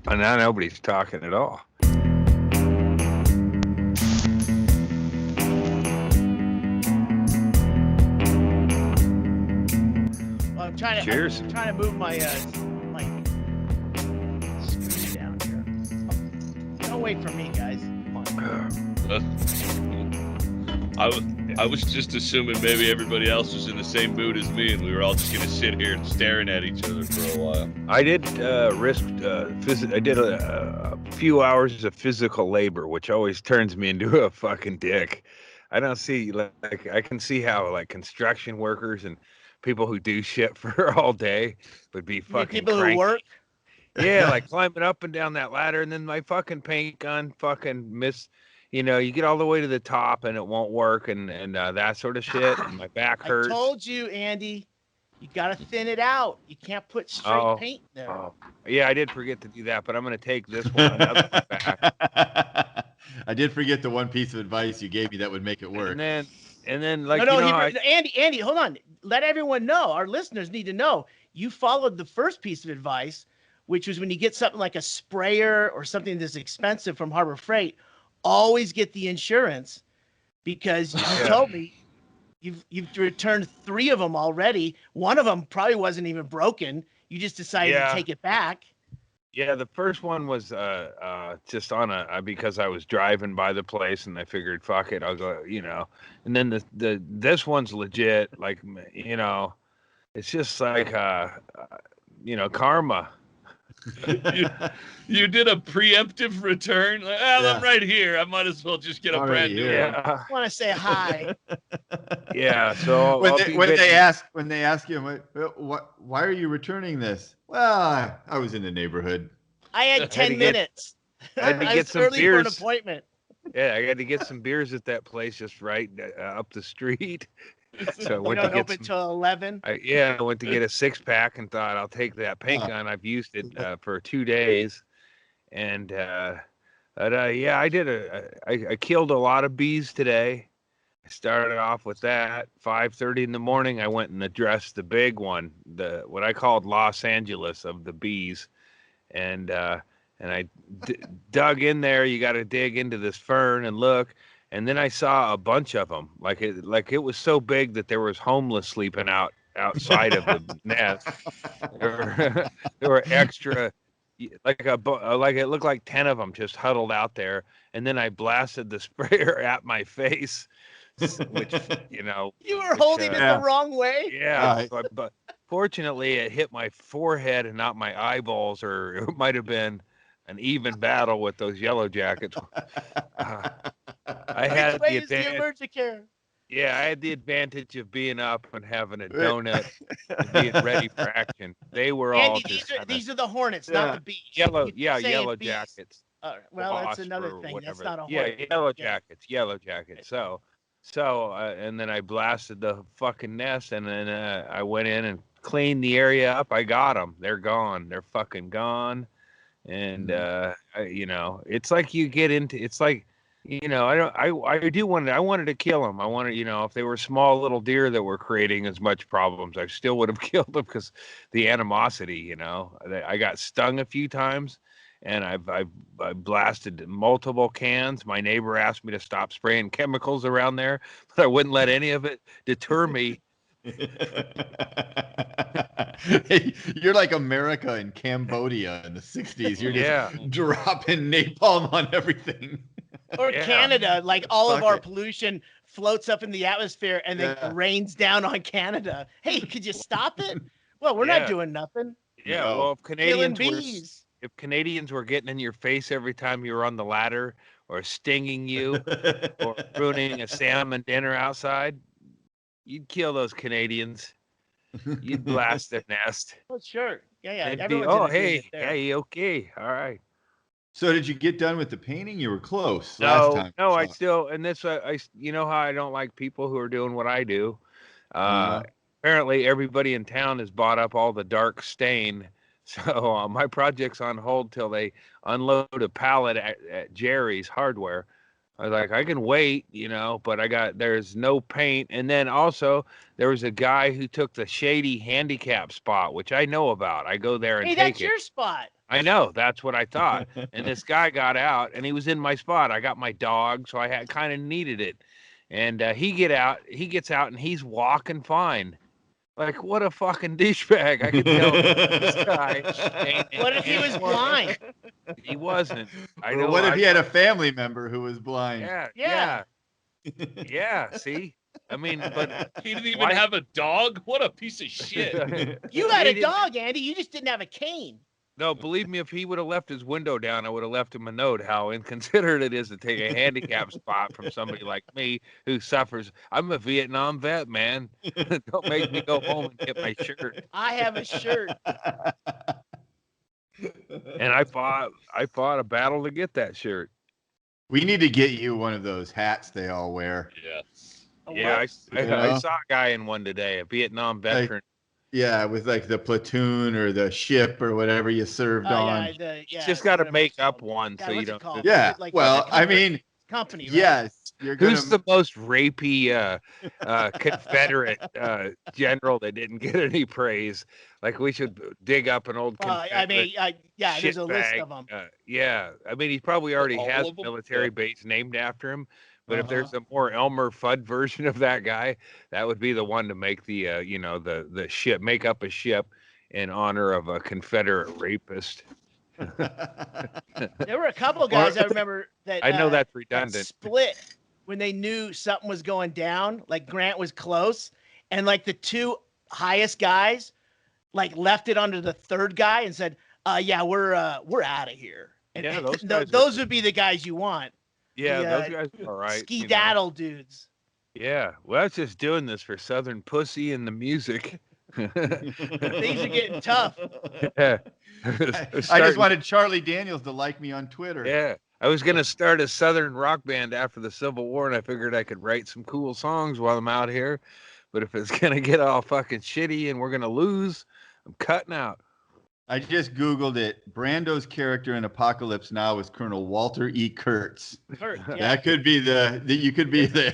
And now nobody's talking at all. Well, Cheers. I'm trying to move my my screen down here. Don't wait for me, guys. Come on. I was just assuming maybe everybody else was in the same mood as me, and we were all just gonna sit here and staring at each other for a while. I did I did a few hours of physical labor, which always turns me into a fucking dick. I don't see like I can see how like construction workers and people who do shit for all day would be You mean fucking people cranky. who work. Yeah, like climbing up and down that ladder, and then my fucking paint gun fucking miss. You know, you get all the way to the top and it won't work, and that sort of shit. And my back I hurts. told you, Andy. You gotta thin it out. You can't put straight paint there. Oh, yeah, I did forget to do that, but I'm gonna take this one back. I did forget the one piece of advice you gave me that would make it work. And then like No, you know, Andy, hold on. Let everyone know. Our listeners need to know. You followed the first piece of advice, which was when you get something like a sprayer or something that's expensive from Harbor Freight, always get the insurance, because you told me you've returned 3 of them already. One of them probably wasn't even broken. You just decided to take it back. Yeah, the first one was just on because I was driving by the place and I figured fuck it, I'll go, you know. And then this one's legit, like, you know, it's just like you know, karma. You did a preemptive return. Like, I'm right here. I might as well just get a brand new one. I want to say hi. Yeah. So when they ask you, why are you returning this? Well, I was in the neighborhood. I had 10 minutes. I had to I get was some early beers. for an appointment. Yeah, I had to get some beers at that place just right up the street. So I went You to don't get open till 11. I went to get a 6-pack and thought I'll take that paint gun. I've used it for 2 days, and yeah, I killed a lot of bees today. I started off with that 5:30 in the morning. I went and addressed the big one, what I called Los Angeles of the bees, and I dug in there. You got to dig into this fern and look. And then I saw a bunch of them. Like it was so big that there was homeless sleeping outside of the nest. There were extra, like it looked like 10 of them just huddled out there. And then I blasted the sprayer at my face, which you know. You were holding it the wrong way. Yeah, but fortunately it hit my forehead and not my eyeballs, or it might have been an even battle with those yellow jackets. I had the advantage. Yeah, I had the advantage of being up and having a donut and being ready for action. They were all these are the hornets, not the bees. Yellow jackets. Well, that's another thing. That's not a hornet. Yeah, yellow jackets. So, and then I blasted the fucking nest, and then I went in and cleaned the area up. I got them. They're gone. They're fucking gone. And you know, it's like you get into. It's like, you know, I wanted to kill them. I wanted, you know, if they were small little deer that were creating as much problems, I still would have killed them, because the animosity, you know. I got stung a few times, and I blasted multiple cans. My neighbor asked me to stop spraying chemicals around there, but I wouldn't let any of it deter me. You're like America in Cambodia in the 60s. You're just dropping napalm on everything. Or Canada, like all of our pollution floats up in the atmosphere and then rains down on Canada. Hey, could you stop it? Well, we're not doing nothing. Yeah, well, if Canadians were getting in your face every time you were on the ladder, or stinging you, or ruining a salmon dinner outside, you'd kill those Canadians. You'd blast their nest. Oh, sure. Yeah. Hey, okay, all right. So did you get done with the painting? You were close last time. No, I still, and this, you know how I don't like people who are doing what I do. Apparently everybody in town has bought up all the dark stain. So my project's on hold till they unload a pallet at Jerry's Hardware. I was like, I can wait, you know, but there's no paint. And then also there was a guy who took the shady handicap spot, which I know about. I go there and take it. Hey, that's your spot. I know. That's what I thought. And this guy got out, and he was in my spot. I got my dog, so I had kind of needed it. And he gets out, and he's walking fine. Like, what a fucking douchebag. I could tell this guy. What if he was blind? He wasn't. I Or know. what if he had a family member who was blind? Yeah. See? I mean, but he didn't even have a dog? What a piece of shit. You had a dog, Andy. You just didn't have a cane. No, believe me, if he would have left his window down, I would have left him a note how inconsiderate it is to take a handicap spot from somebody like me who suffers. I'm a Vietnam vet, man. Don't make me go home and get my shirt. I have a shirt. And I fought a battle to get that shirt. We need to get you one of those hats they all wear. Yes. Yeah, I saw a guy in one today, a Vietnam veteran. Yeah, with like the platoon or the ship or whatever you served on. Just got to make up one so you don't. Yeah, like, well, I mean, company. Right? Yes. Who's the most rapey Confederate general that didn't get any praise? Like, we should dig up an old Confederate there's a list of them. Yeah, I mean, he probably already All has of a them? military base named after him. But if there's a more Elmer Fudd version of that guy, that would be the one to make the the ship, make up a ship in honor of a Confederate rapist. There were a couple guys I remember that I know that's redundant. That split when they knew something was going down. Like Grant was close, and like the two highest guys, like left it under the third guy and said, "Yeah, we're out of here." And those would be the guys you want. Yeah, those guys are all right. Ski-daddle dudes. Yeah, well, that's just doing this for Southern pussy and the music. Things are getting tough. Yeah. I just wanted Charlie Daniels to like me on Twitter. Yeah, I was going to start a Southern rock band after the Civil War, and I figured I could write some cool songs while I'm out here. But if it's going to get all fucking shitty and we're going to lose, I'm cutting out. I just Googled it. Brando's character in Apocalypse Now is Colonel Walter E. Kurtz. Yeah. That could be you could be the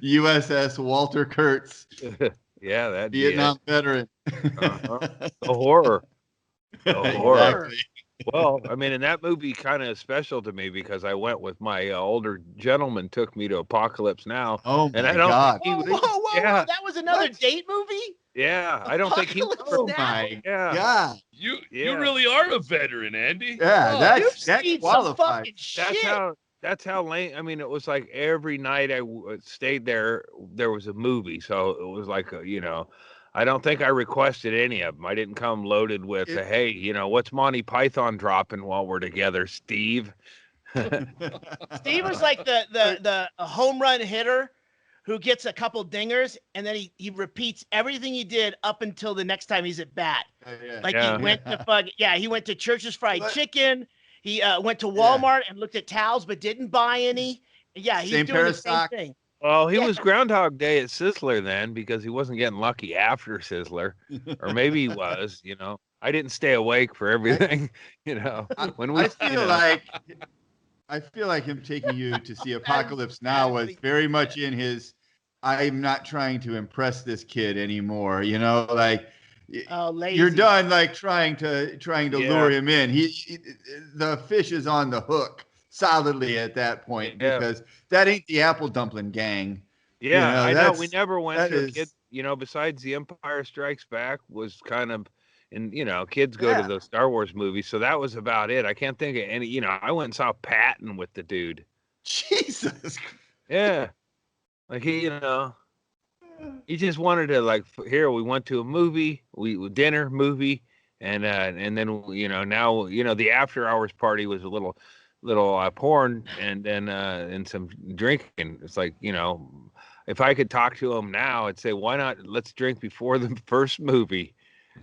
USS Walter Kurtz. Yeah, that Vietnam veteran. The horror. The horror. Exactly. Well, I mean, and that movie kind of is special to me because I went with my older gentleman, took me to Apocalypse Now. Oh my and I don't God! Whoa! Yeah. That was another date movie. Yeah, I don't think he. Oh my God! You really are a veteran, Andy. Yeah, that qualifies. That's how late. I mean, it was like every night I stayed there was a movie, so it was like I don't think I requested any of them. I didn't come loaded with hey, what's Monty Python dropping while we're together, Steve? Steve was like the home run hitter who gets a couple dingers and then he repeats everything he did up until the next time he's at bat. He went to he went to Church's Fried Chicken. He went to Walmart and looked at towels but didn't buy any. Yeah, he's doing the same thing. Well, he was Groundhog Day at Sizzler then because he wasn't getting lucky after Sizzler. Or maybe he was, I didn't stay awake for everything, I feel like him taking you to see Apocalypse Now was very much in his I'm not trying to impress this kid anymore, you're done trying to lure him in. The fish is on the hook solidly at that point because that ain't the Apple Dumpling Gang. Yeah, I know. We never went to a kid, besides The Empire Strikes Back was kind of, and kids go to those Star Wars movies, so that was about it. I can't think of any. I went and saw Patton with the dude. Jesus. Yeah, he just wanted to here. We went to a movie, dinner movie, and then now the after hours party was a little porn and then and some drinking. It's if I could talk to him now, I'd say, why not? Let's drink before the first movie.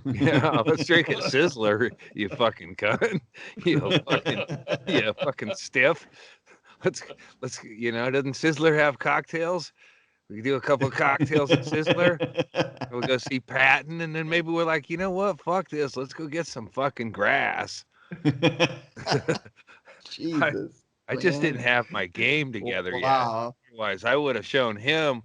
Let's drink at Sizzler, you fucking cunt. You fucking stiff. Let's doesn't Sizzler have cocktails? We can do a couple of cocktails at Sizzler. We'll go see Patton, and then maybe we're like, you know what? Fuck this. Let's go get some fucking grass. Jesus. I just didn't have my game together yet. Otherwise, I would have shown him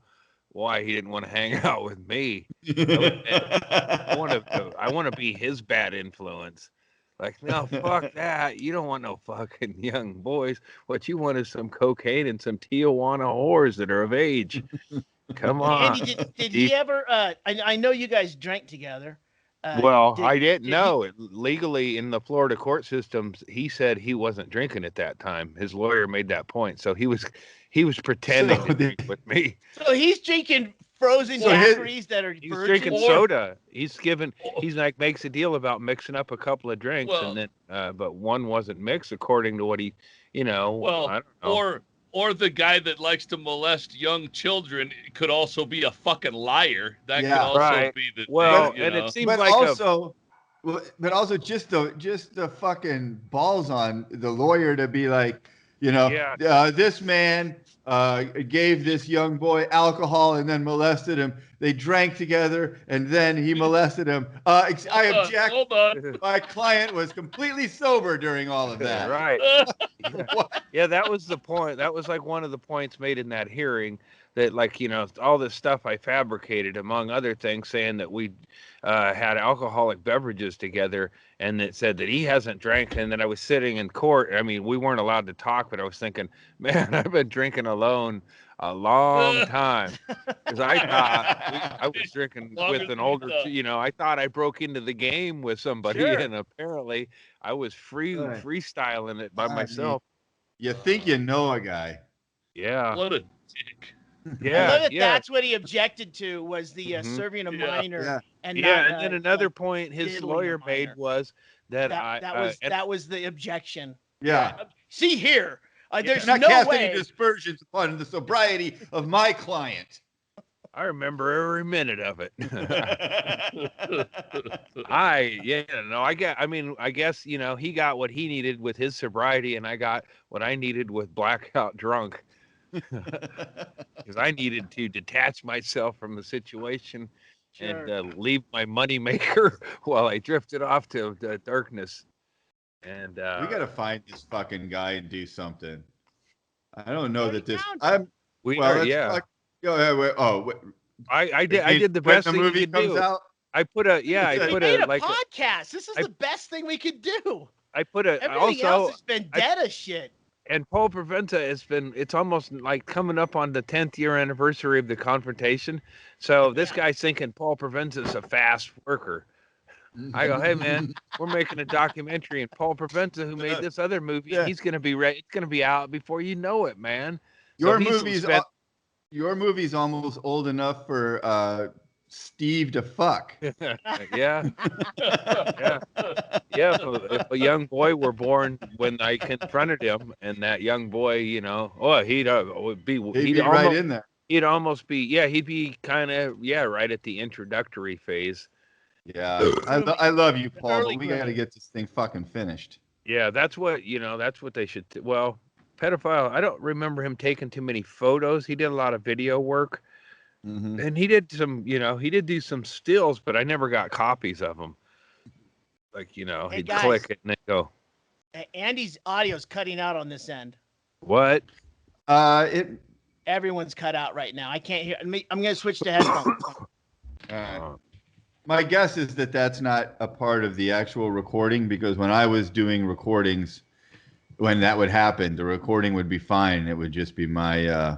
why he didn't want to hang out with me. I want to be his bad influence. Like, no, fuck that. You don't want no fucking young boys. What you want is some cocaine and some Tijuana whores that are of age. Come on. Andy, did he ever? I know you guys drank together. Well, I didn't know. Legally, in the Florida court systems, he said he wasn't drinking at that time. His lawyer made that point, so he was pretending to drink with me. So he's drinking frozen daiquiris that are he's virgin? Drinking soda. He's like makes a deal about mixing up a couple of drinks, and then but one wasn't mixed according to what he, I don't know. Or the guy that likes to molest young children could also be a fucking liar. That could also be the thing, and it seems but like but also just the fucking balls on the lawyer to be like, this man gave this young boy alcohol and then molested him. They drank together and then he molested him. I object. Hold on. My client was completely sober during all of that. Right. Yeah, that was the point. That was like one of the points made in that hearing, that like, all this stuff I fabricated, among other things, saying that we had alcoholic beverages together, and it said that he hasn't drank. And then I was sitting in court. I mean, we weren't allowed to talk, but I was thinking, man, I've been drinking alone a long time, because I thought I was drinking with an older, I thought I broke into the game with somebody, and apparently I was freestyling it by myself. You think you know a guy. Yeah. What a dick. Yeah. I love it. That's what he objected to, was the serving a minor. And then another point his lawyer made was that that was the objection. Yeah. See here. There's not no cast way. any dispersions upon the sobriety of my client. I remember every minute of it. I guess, he got what he needed with his sobriety, and I got what I needed with blackout drunk. Because I needed to detach myself from the situation and leave my moneymaker while I drifted off to the darkness. And we got to find this fucking guy and do something. I don't know that this. Go ahead. I did the best thing movie you could comes do. Out? I put a podcast. This is the best thing we could do. Everything else has been dead as shit. And Paul Provenza it's almost like coming up on the 10th year anniversary of the confrontation. So this guy's thinking Paul Provenza's a fast worker. I go, hey man, we're making a documentary, and Paul Provenza, who made this other movie, he's gonna be ready. It's gonna be out before you know it, man. Your movie's almost old enough for Steve to fuck. Yeah. If a young boy were born when I confronted him, and that young boy, he'd be right in there. He'd almost be, he'd be kind of, right at the introductory phase. Yeah, I love you, Paul, but we got to get this thing fucking finished. Yeah, that's what they should. Well, pedophile. I don't remember him taking too many photos. He did a lot of video work, and he did some. He did do some stills, but I never got copies of them. Like he'd click it and then go. Andy's audio's cutting out on this end. What? Everyone's cut out right now. I can't hear. I'm gonna switch to headphones. My guess is that that's not a part of the actual recording, because when I was doing recordings, when that would happen, the recording would be fine. It would just be my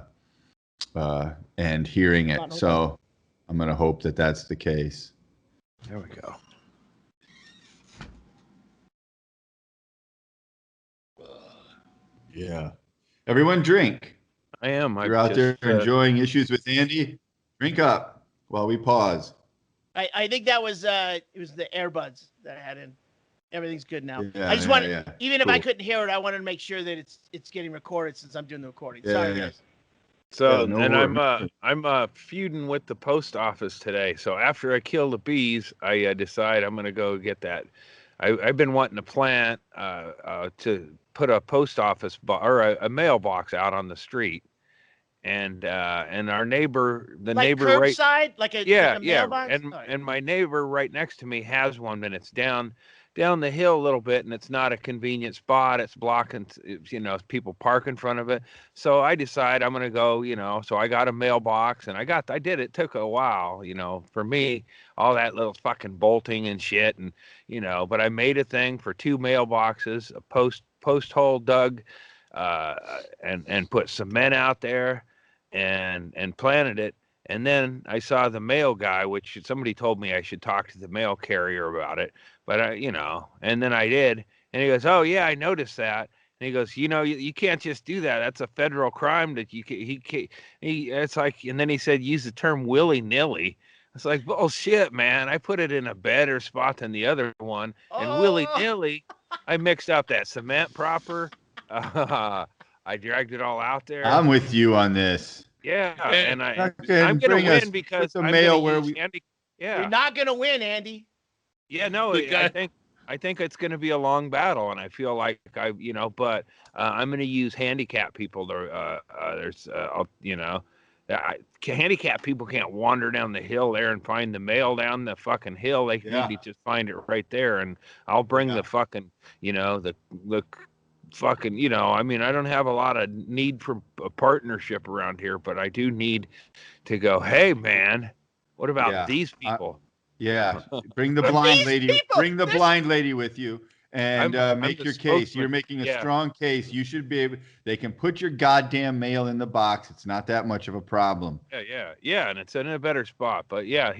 end hearing it. So I'm going to hope that that's the case. There we go. Yeah. Everyone drink. I am. You're out there enjoying Issues with Andy. Drink up while we pause. I think that was it was the earbuds that I had in. Everything's good now. Yeah, I just even if I couldn't hear it, I wanted to make sure that it's getting recorded since I'm doing the recording. Sorry, guys. So I'm feuding with the post office today. So after I kill the bees, I decide I'm gonna go get that. I've been wanting to plant to put a post office or a mailbox out on the street. And our neighbor, neighbor curbside, like a mailbox? and my neighbor right next to me has one, and it's down down the hill a little bit, and it's not a convenient spot. It's blocking, people park in front of it. So I decide I'm going to go, so I got a mailbox, and I did. It took a while, for me, all that little fucking bolting and shit. And, but I made a thing for 2 mailboxes, a post hole dug, and put cement out there and planted it. And then I saw the mail guy, which somebody told me I should talk to the mail carrier about it. But, and then I did. And he goes, oh, yeah, I noticed that. And he goes, you can't just do that. That's a federal crime that it's like, and then he said, use the term Willy Nilly. It's like, bullshit, man. I put it in a better spot than the other one. And Willy Nilly, I mixed up that cement proper. I dragged it all out there. I'm with you on this. Yeah, and I'm going to win because the mail where we. You're not going to win, Andy. Yeah, no, I think it's going to be a long battle, and I feel like but I'm going to use handicapped people. Handicapped people can't wander down the hill there and find the mail down the fucking hill. They need to just find it right there, and I'll bring the fucking, the fucking, I don't have a lot of need for a partnership around here, but I do need to go, hey, man, what about these people? Bring the blind lady. Bring the blind lady with you and make your case. You're making a strong case. You should be able. They can put your goddamn mail in the box. It's not that much of a problem. Yeah, and it's in a better spot. But yeah,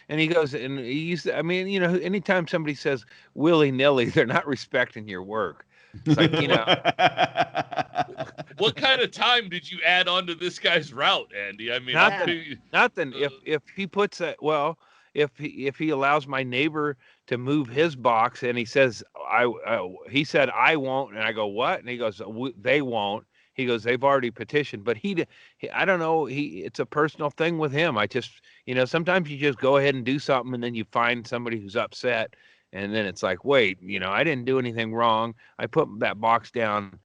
anytime somebody says willy nilly, they're not respecting your work. It's like, What kind of time did you add on to this guy's route, Andy? I mean, nothing. If he puts it, if he allows my neighbor to move his box and he says he said I won't, and I go, what? And he goes, they won't. He goes, they've already petitioned, but he I don't know, it's a personal thing with him. I just, sometimes you just go ahead and do something, and then you find somebody who's upset, and then it's like, wait, I didn't do anything wrong. I put that box down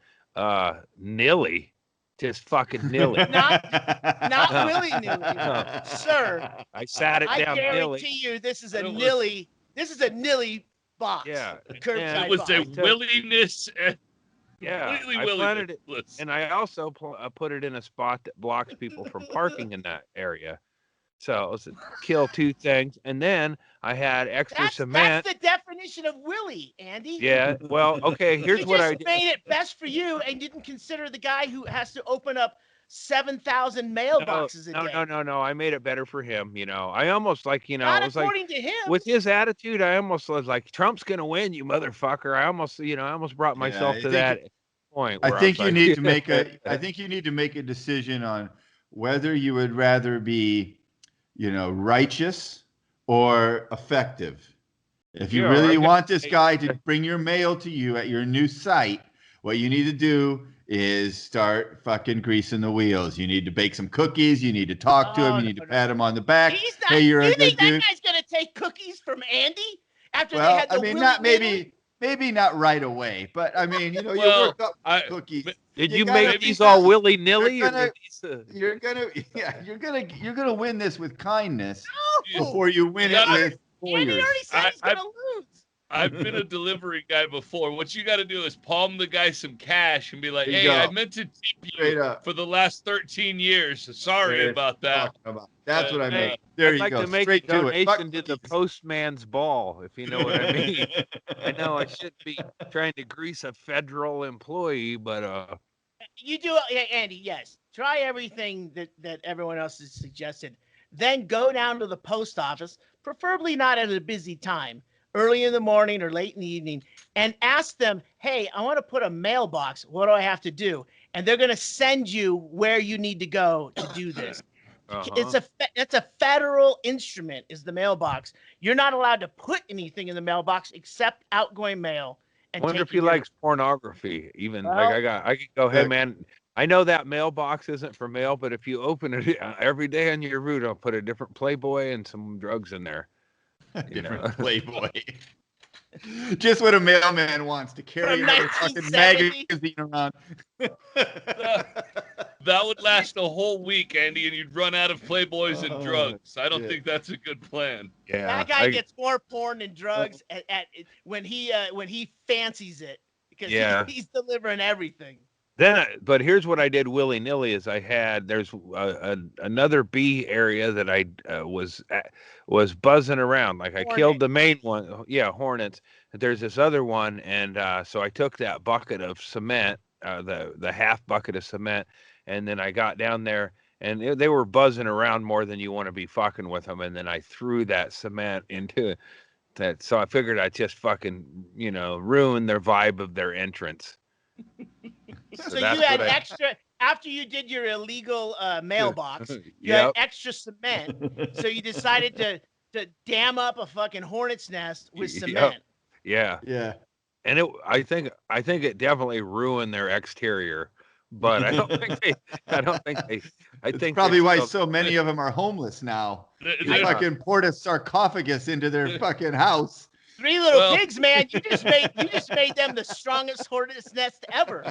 nilly. Just fucking nilly. Not willy-nilly, sir. I sat it down. I guarantee you, this is a nilly. This is a nilly box. Yeah, it was a willingness. I planted it, and I also put it in a spot that blocks people from parking in that area. So it was kill 2 things, and then I had extra cement. That's the definition of Willy, Andy. Yeah. Well, okay. Here's what I did. You just made it best for you, and didn't consider the guy who has to open up 7,000 mailboxes a day. No. I made it better for him. I almost not it was according like, to him. With his attitude, I almost was like, Trump's gonna win, you motherfucker. I almost brought myself to that point. I think you need to make I think you need to make a decision on whether you would rather be, righteous or effective. If you really want this guy to bring your mail to you at your new site, what you need to do is start fucking greasing the wheels. You need to bake some cookies. You need to talk to him. You need to pat him on the back. Hey, you're a good dude. That guy's going to take cookies from Andy after they had the maybe not right away, but you work up cookies. Did you make these all willy nilly? You're gonna win this with kindness before you win it with lawyers. Andy already said he's gonna lose. I've been a delivery guy before. What you got to do is palm the guy some cash and be like, hey, I meant to tip you for the last 13 years. Sorry about that. That's what I meant. There you go. I'd like to make a donation to the postman's ball, if you know what I mean. I know I shouldn't be trying to grease a federal employee, but you do, Andy. Yes, try everything that everyone else has suggested. Then go down to the post office, preferably not at a busy time, early in the morning or late in the evening, and ask them, hey, I want to put a mailbox. What do I have to do? And they're going to send you where you need to go to do this. It's a federal instrument, is the mailbox. You're not allowed to put anything in the mailbox except outgoing mail. I wonder if he likes pornography. Even I could go, hey man, I know that mailbox isn't for mail, but if you open it every day on your route, I'll put a different Playboy and some drugs in there. Different Playboy. Just what a mailman wants, to carry a fucking magazine around. That would last a whole week, Andy, and you'd run out of Playboys and drugs. I don't think that's a good plan. Yeah, that guy gets more porn and drugs when he fancies it because he's delivering everything. But here's what I did willy-nilly is there's another bee area that I was buzzing around. Like I killed the main one. Yeah, hornets. There's this other one. And so I took that bucket of cement, the half bucket of cement, and then I got down there and they were buzzing around more than you want to be fucking with them. And then I threw that cement into that. So I figured I'd just fucking, ruin their vibe of their entrance. So you had extra after you did your illegal mailbox. You had extra cement, so you decided to dam up a fucking hornet's nest with cement. Yeah. And I think it definitely ruined their exterior, but I think probably why so many of them are homeless now. They fucking poured a sarcophagus into their fucking house. Three little pigs, man. You just made them the strongest hornet's nest ever.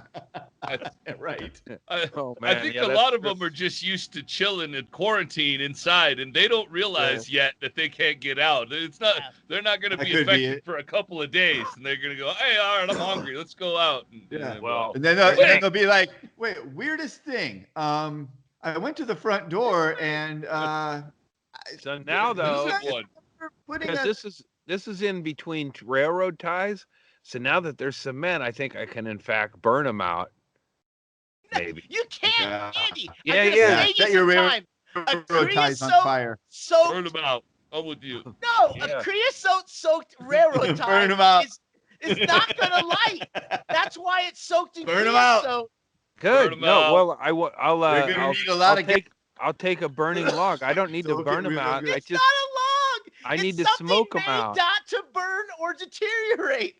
Right. I think a lot of them are just used to chilling in quarantine inside, and they don't realize yet that they can't get out. It's not. They're not going to be affected for a couple of days, and they're going to go, "Hey, all right, I'm hungry. Let's go out." And then they'll be like, "Wait, weirdest thing. I went to the front door, and so now though, because this is in between railroad ties. So now that there's cement, I think I can in fact burn them out. Maybe you can't, Andy. Set your railroad ties on fire. Burn them out. I'm with you. No, a creosote-soaked railroad tie burn them out. is not gonna light. That's why it's soaked in burn creosote. Them out. Good. Burn them out. Well, I'll take a burning log. I don't need to burn them out. It's not a log. I need to smoke them out. Not to burn or deteriorate.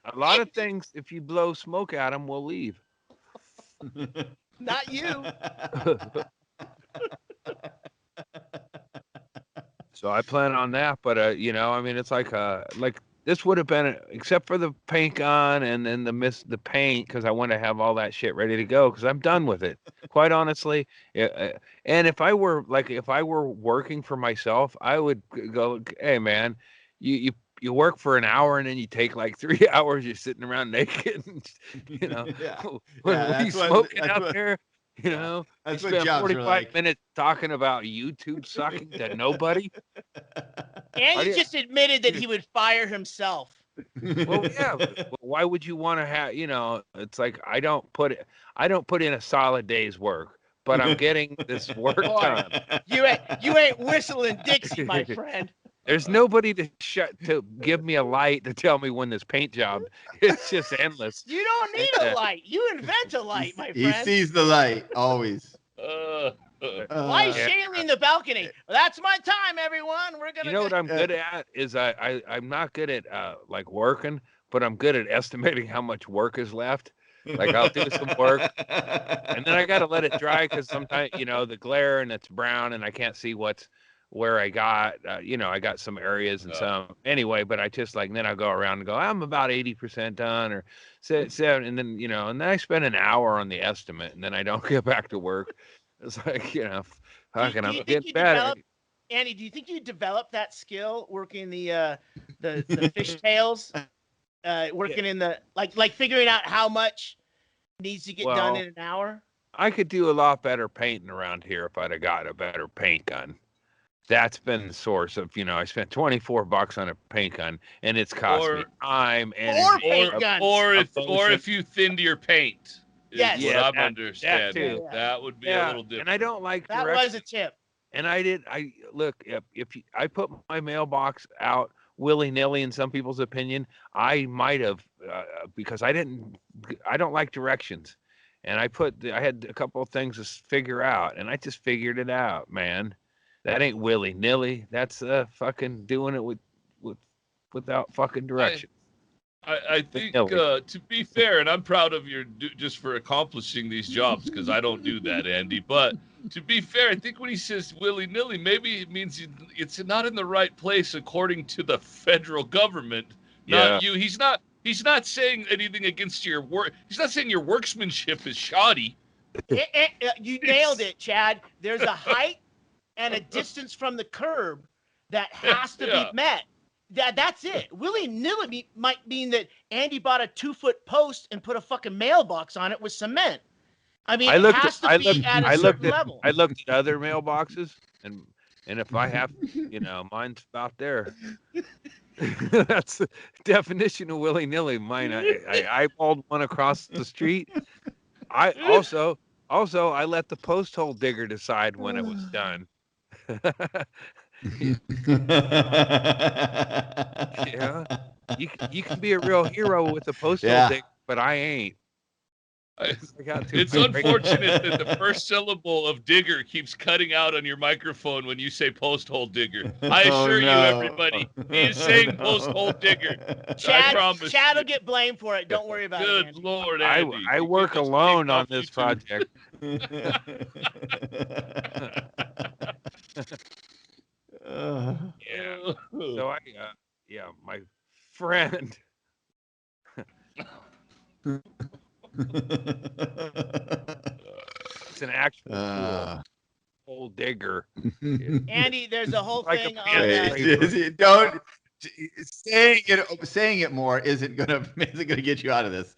A lot of things, if you blow smoke at them, will leave. Not you. So I plan on that, but it's like this would have been, except for the paint gun and then the paint, because I want to have all that shit ready to go because I'm done with it. Quite honestly, and if I were working for myself, I would go, hey man, you work for an hour and then you take like 3 hours. You're sitting around naked, and, what are you smoking out there? That's you what spent jobs 45 are like. minutes talking about YouTube sucking to nobody. And he just admitted that he would fire himself. Well, yeah. Why would you want to have? It's like I don't put in a solid day's work, but I'm getting this work done. You ain't whistling Dixie, my friend. There's nobody to give me a light to tell me when this paint job. It's just endless. You don't need a light. You invent a light, my friend. He sees the light always. Why is Shaylee in the balcony? Well, that's my time, everyone. We're gonna. What I'm good at is I'm not good at like working, but I'm good at estimating how much work is left. Like I'll do some work, and then I got to let it dry because sometimes the glare and it's brown and I can't see where I got, I got some areas and some anyway, but I just then I go around and go, I'm about 80% done or 7. And then, and then I spend an hour on the estimate and then I don't get back to work. It's like, I'm getting better. Andy, do you think you developed that skill working the fish tails, working in the, like figuring out how much needs to get done in an hour? I could do a lot better painting around here if I'd have got a better paint gun. That's been the source of, I spent $24 on a paint gun and it's cost me time and or if you thinned your paint. Yes. What I'm understanding. That too. That would be a little different. And I don't like that was a tip. And I look, if I put my mailbox out willy-nilly in some people's opinion, I might have because I don't like directions. And I had a couple of things to figure out and I just figured it out, man. That ain't willy-nilly. That's fucking doing it without fucking direction. I think, to be fair, and I'm proud of you just for accomplishing these jobs because I don't do that, Andy. But to be fair, I think when he says willy-nilly, maybe it means it's not in the right place according to the federal government, not you. He's not saying anything against your work. He's not saying your workmanship is shoddy. You nailed it, Chad. There's a height and a distance from the curb that has to be met. That's it. Willy-nilly might mean that Andy bought a 2-foot post and put a fucking mailbox on it with cement. I mean, it has to be at a certain level. I looked at other mailboxes, and if I have, mine's about there. That's the definition of willy-nilly. Mine, I eyeballed one across the street. I also I let the post hole digger decide when it was done. Yeah, you can be a real hero with a post hole digger, but I ain't. It's unfortunate that the first syllable of digger keeps cutting out on your microphone when you say post hole digger. I assure you, everybody, he is saying post hole digger. Chad will get blamed for it. Don't worry about it. Good Lord, Andy. I work alone on this project. Yeah. So my friend. It's an actual hole digger. Andy, there's a whole thing on that. Don't saying it more isn't gonna get you out of this.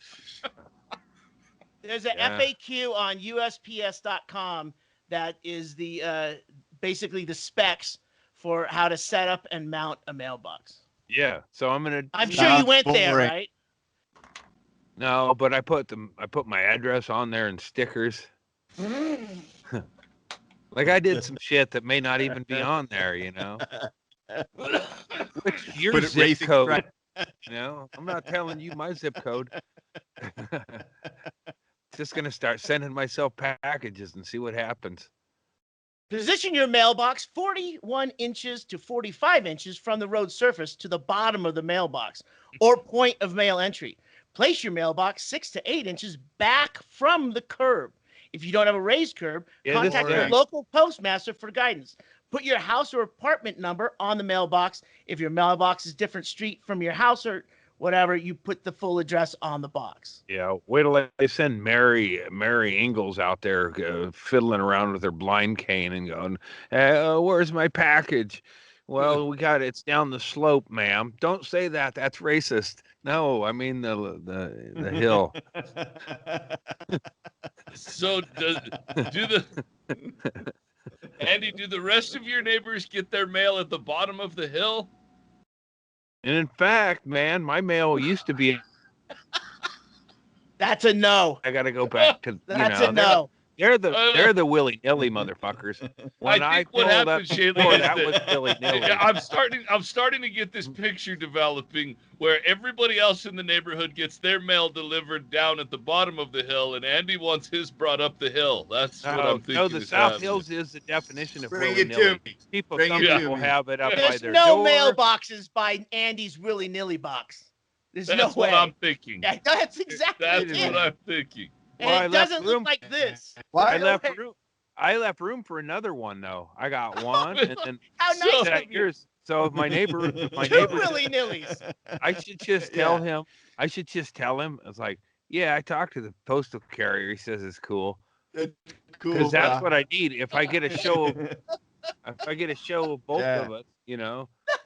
There's an FAQ on USPS.com that is the basically the specs for how to set up and mount a mailbox. Yeah, so I'm sure you went there, right? No, but I put my address on there and stickers. Like I did some shit that may not even be on there, What's your zip code? Right. I'm not telling you my zip code. Just gonna start sending myself packages and see what happens. Position your mailbox 41 inches to 45 inches from the road surface to the bottom of the mailbox or point of mail entry. Place your mailbox 6 to 8 inches back from the curb. If you don't have a raised curb, contact your local postmaster for guidance. Put your house or apartment number on the mailbox. If your mailbox is different street from your house or whatever, you put the full address on the box. Yeah, wait till they send Mary Ingalls out there fiddling around with her blind cane and going, where's my package? Well, we got it's down the slope, ma'am. Don't say that. That's racist. No, I mean the hill. So Andy, do the rest of your neighbors get their mail at the bottom of the hill? And in fact, man, my mail used to be. That's a no. I got to go back to. That's a no. They're the willy-nilly motherfuckers. When I think what happened, Shaylee, that was willy-nilly. I'm starting to get this picture developing where everybody else in the neighborhood gets their mail delivered down at the bottom of the hill, and Andy wants his brought up the hill. That's what I'm thinking. No, the South Hills is the definition of Bring willy-nilly. People have it up by their no door. mailboxes by Andy's willy-nilly box. There's no way. That's what I'm thinking. Yeah, that's exactly what I'm thinking. And it doesn't look like this. I left room for another one though. I got one, and then how nice of you. So if my neighbor, Two willy-nillies. I should just tell him. I should just tell him. It's like, yeah, I talked to the postal carrier. He says it's cool. Cool. Because that's what I need. If I get a show of both of us,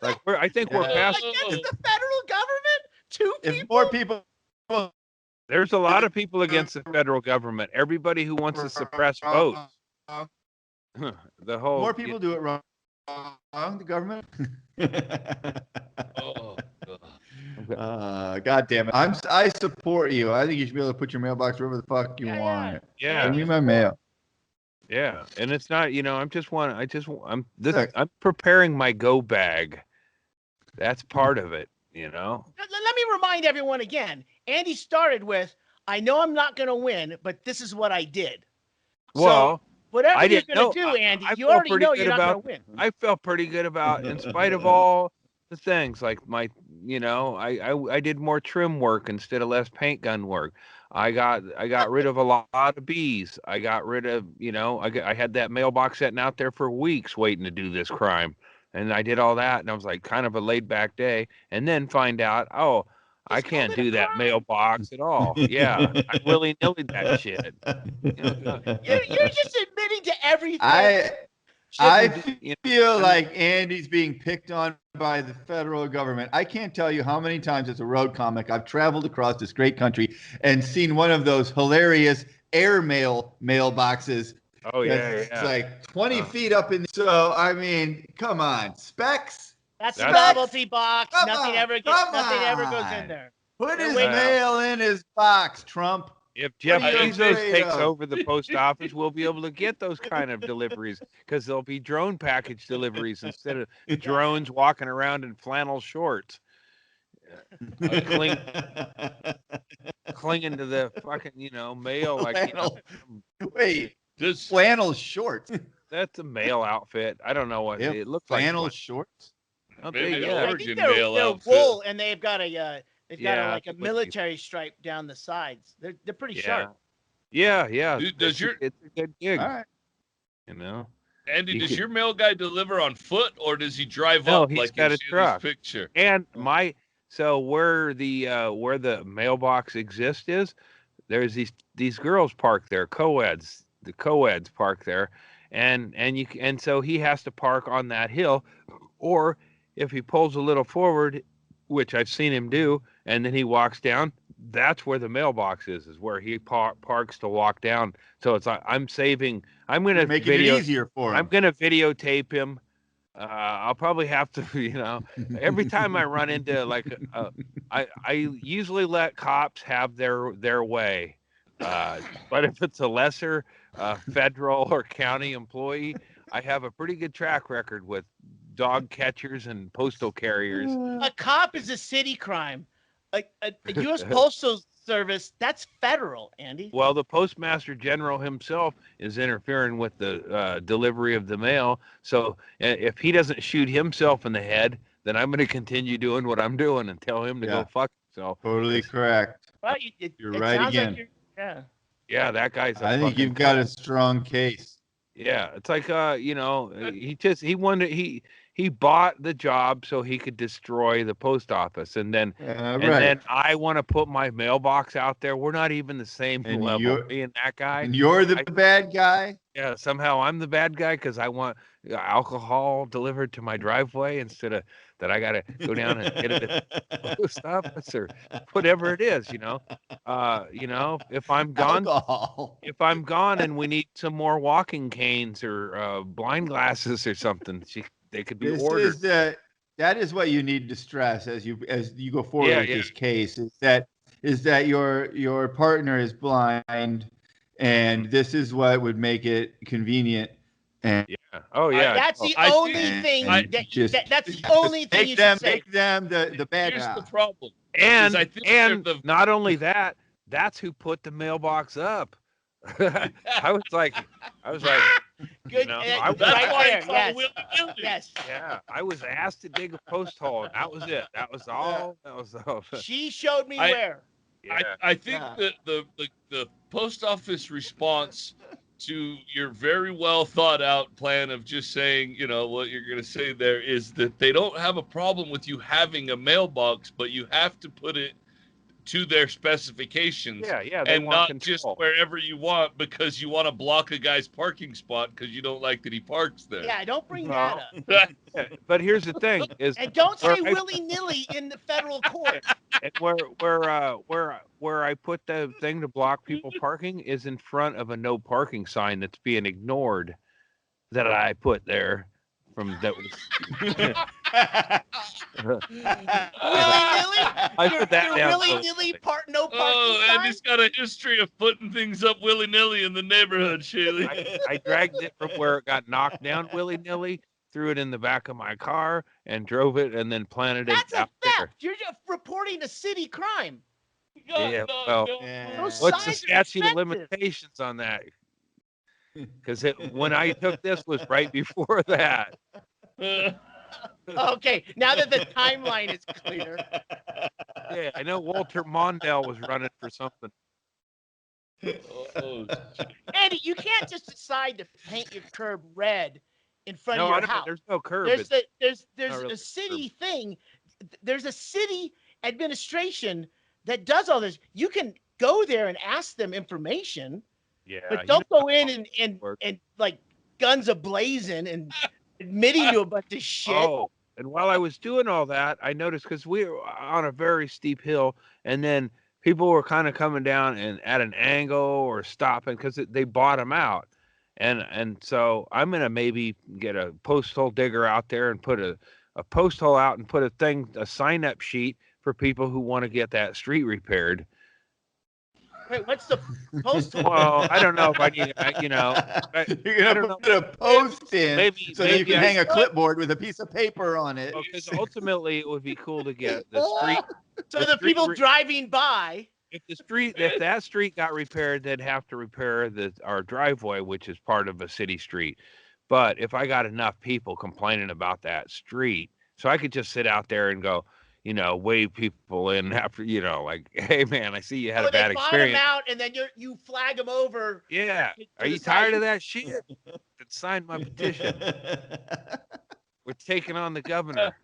like I think we're past. Against the federal government, two people. If more people. There's a lot of people against the federal government. Everybody who wants to suppress votes. The whole more people do it wrong. The government. God damn it! I support you. I think you should be able to put your mailbox wherever the fuck you want. Yeah. Bring me my mail. Yeah, and it's not. I'm preparing my go bag. That's part of it. Let me remind everyone again. Andy started with, I know I'm not going to win, but this is what I did. Well, so whatever you're going to do, Andy, you already know you're not going to win. I felt pretty good about, in spite of all the things, like I did more trim work instead of less paint gun work. I got rid of a lot of bees. I got rid of, I had that mailbox sitting out there for weeks waiting to do this crime. And I did all that, and I was like kind of a laid back day, and then find out, I can't do that mailbox at all. Yeah, I willy-nilly that shit. You're just admitting to everything. I feel like Andy's being picked on by the federal government. I can't tell you how many times as a road comic I've traveled across this great country and seen one of those hilarious airmail mailboxes. Oh yeah, it's like 20 feet up in. So I mean, come on, specs. That's a novelty box. Nothing ever goes in there. Put his mail in his box, Trump. If Jeff Bezos takes over the post office, we'll be able to get those kind of deliveries because there'll be drone package deliveries instead of drones walking around in flannel shorts, clinging to the fucking mail like. Wait, just flannel shorts. That's a male outfit. I don't know what it looks like. Flannel shorts. Maybe I think they're wool, and they've got a like a military stripe down the sides. They're pretty sharp. Yeah. Dude, it's a good gig. All right. Andy, does your mail guy deliver on foot or does he drive up he's like got you a see truck. this picture? And where the mailbox exists is there's these girls park there, co-eds. The co-eds park there, and so he has to park on that hill, or if he pulls a little forward, which I've seen him do, and then he walks down, that's where the mailbox is where he parks to walk down. So it's like I'm going to make it easier for him. I'm going to videotape him. I'll probably have to, every time I run into I usually let cops have their way. But if it's a lesser federal or county employee, I have a pretty good track record with dog catchers and postal carriers. A cop is a city crime. A U.S. Postal Service, that's federal, Andy. Well, the Postmaster General himself is interfering with the delivery of the mail. So if he doesn't shoot himself in the head, then I'm going to continue doing what I'm doing and tell him to go fuck himself. Totally correct. Well, you're right again. Like yeah, that guy's. I think you've got a strong case. Yeah, it's like he bought the job so he could destroy the post office, and then then I want to put my mailbox out there. We're not even the same level, being that guy. And you're the bad guy. Yeah, somehow I'm the bad guy because I want alcohol delivered to my driveway instead of that I got to go down and get it at the post office or whatever it is. If I'm gone and we need some more walking canes or blind glasses or something, they could be ordered. That is what you need to stress as you go forward with this case is that your partner is blind, and this is what would make it convenient. And that's the only thing. That's the only thing you should say. Make them the bad guy. Here's the problem. And not only that, that's who put the mailbox up. I was like, good. That's why yes. Yeah, I was asked to dig a post hole, and that was it. That was all. That was all. She showed me where. Yeah. I think that the post office response to your very well thought out plan of just saying, what you're going to say there is that they don't have a problem with you having a mailbox, but you have to put it to their specifications. And not control. Just wherever you want because you want to block a guy's parking spot because you don't like that he parks there. Yeah, don't bring that up. But here's the thing: and don't say willy-nilly in the federal court. Where I put the thing to block people parking is in front of a no parking sign that's being ignored. That I put there. Willy-nilly? I put that down. Willy-nilly no parking sign? And he's got a history of putting things up willy-nilly in the neighborhood, Shaley. I dragged it from where it got knocked down willy-nilly, threw it in the back of my car, and drove it, and then planted it out there. You're just reporting a city crime. What's the statute of limitations on that? Because when I took this was right before that. Okay, now that the timeline is clear. Yeah, I know Walter Mondale was running for something. Andy, you can't just decide to paint your curb red in front of your house. There's no curb. There's a city thing. There's a city administration that does all this. You can go there and ask them information, but don't go in and like guns a-blazing and admitting to a bunch of shit. Oh, and while I was doing all that, I noticed because we were on a very steep hill, and then people were kind of coming down and at an angle or stopping because they bottom out. And so I'm going to maybe get a post hole digger out there and put a post hole out and put a sign up sheet for people who want to get that street repaired. Wait, what's the post hole? Well, I don't know if I need, you're going to put a post in so that you can hang a clipboard with a piece of paper on it. Because ultimately it would be cool to get the street. So the people driving by. If that street got repaired, they'd have to repair our driveway, which is part of a city street. But if I got enough people complaining about that street, so I could just sit out there and go, wave people in after, like, hey man, I see you had a bad experience. Them out and then you flag them over. Yeah. Are you tired of that shit? Then sign my petition. We're taking on the governor.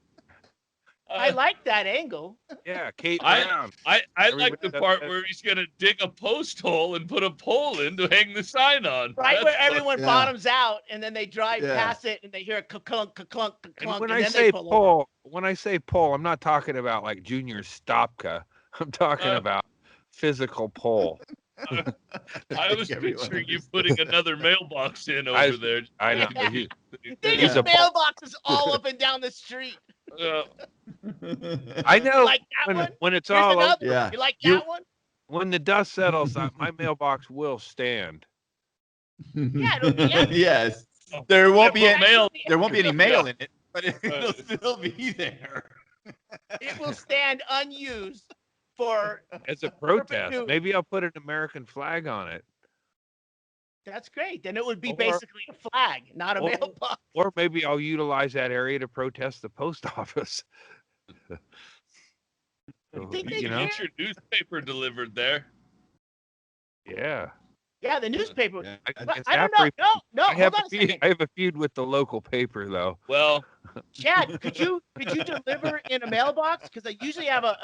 I like that angle. Yeah, Kate Brown. I like the part where he's gonna dig a post hole and put a pole in to hang the sign on. Right. That's where everyone bottoms out and then they drive past it and they hear a clunk, clunk, clunk. When I say pole, I'm not talking about like Junior Stopka. I'm talking about physical pole. I was picturing you putting another mailbox in over there. I know. Yeah. There's mailboxes all up and down the street. I know. Like that one? When it's Here's all another. Yeah. You like that one? When the dust settles, my mailbox will stand. Yeah, it'll be empty. Yes. There won't be any mail. There won't be any mail in it, but it'll still be there. It will stand unused for as a protest. Maybe I'll put an American flag on it. That's great. Then it would be basically a flag, not a mailbox. Or maybe I'll utilize that area to protest the post office. Get your newspaper delivered there. Yeah. Yeah, the newspaper. Yeah. I don't know. No, hold on a second. I have a feud with the local paper, though. Well, Chad, could you deliver in a mailbox? Because I usually have a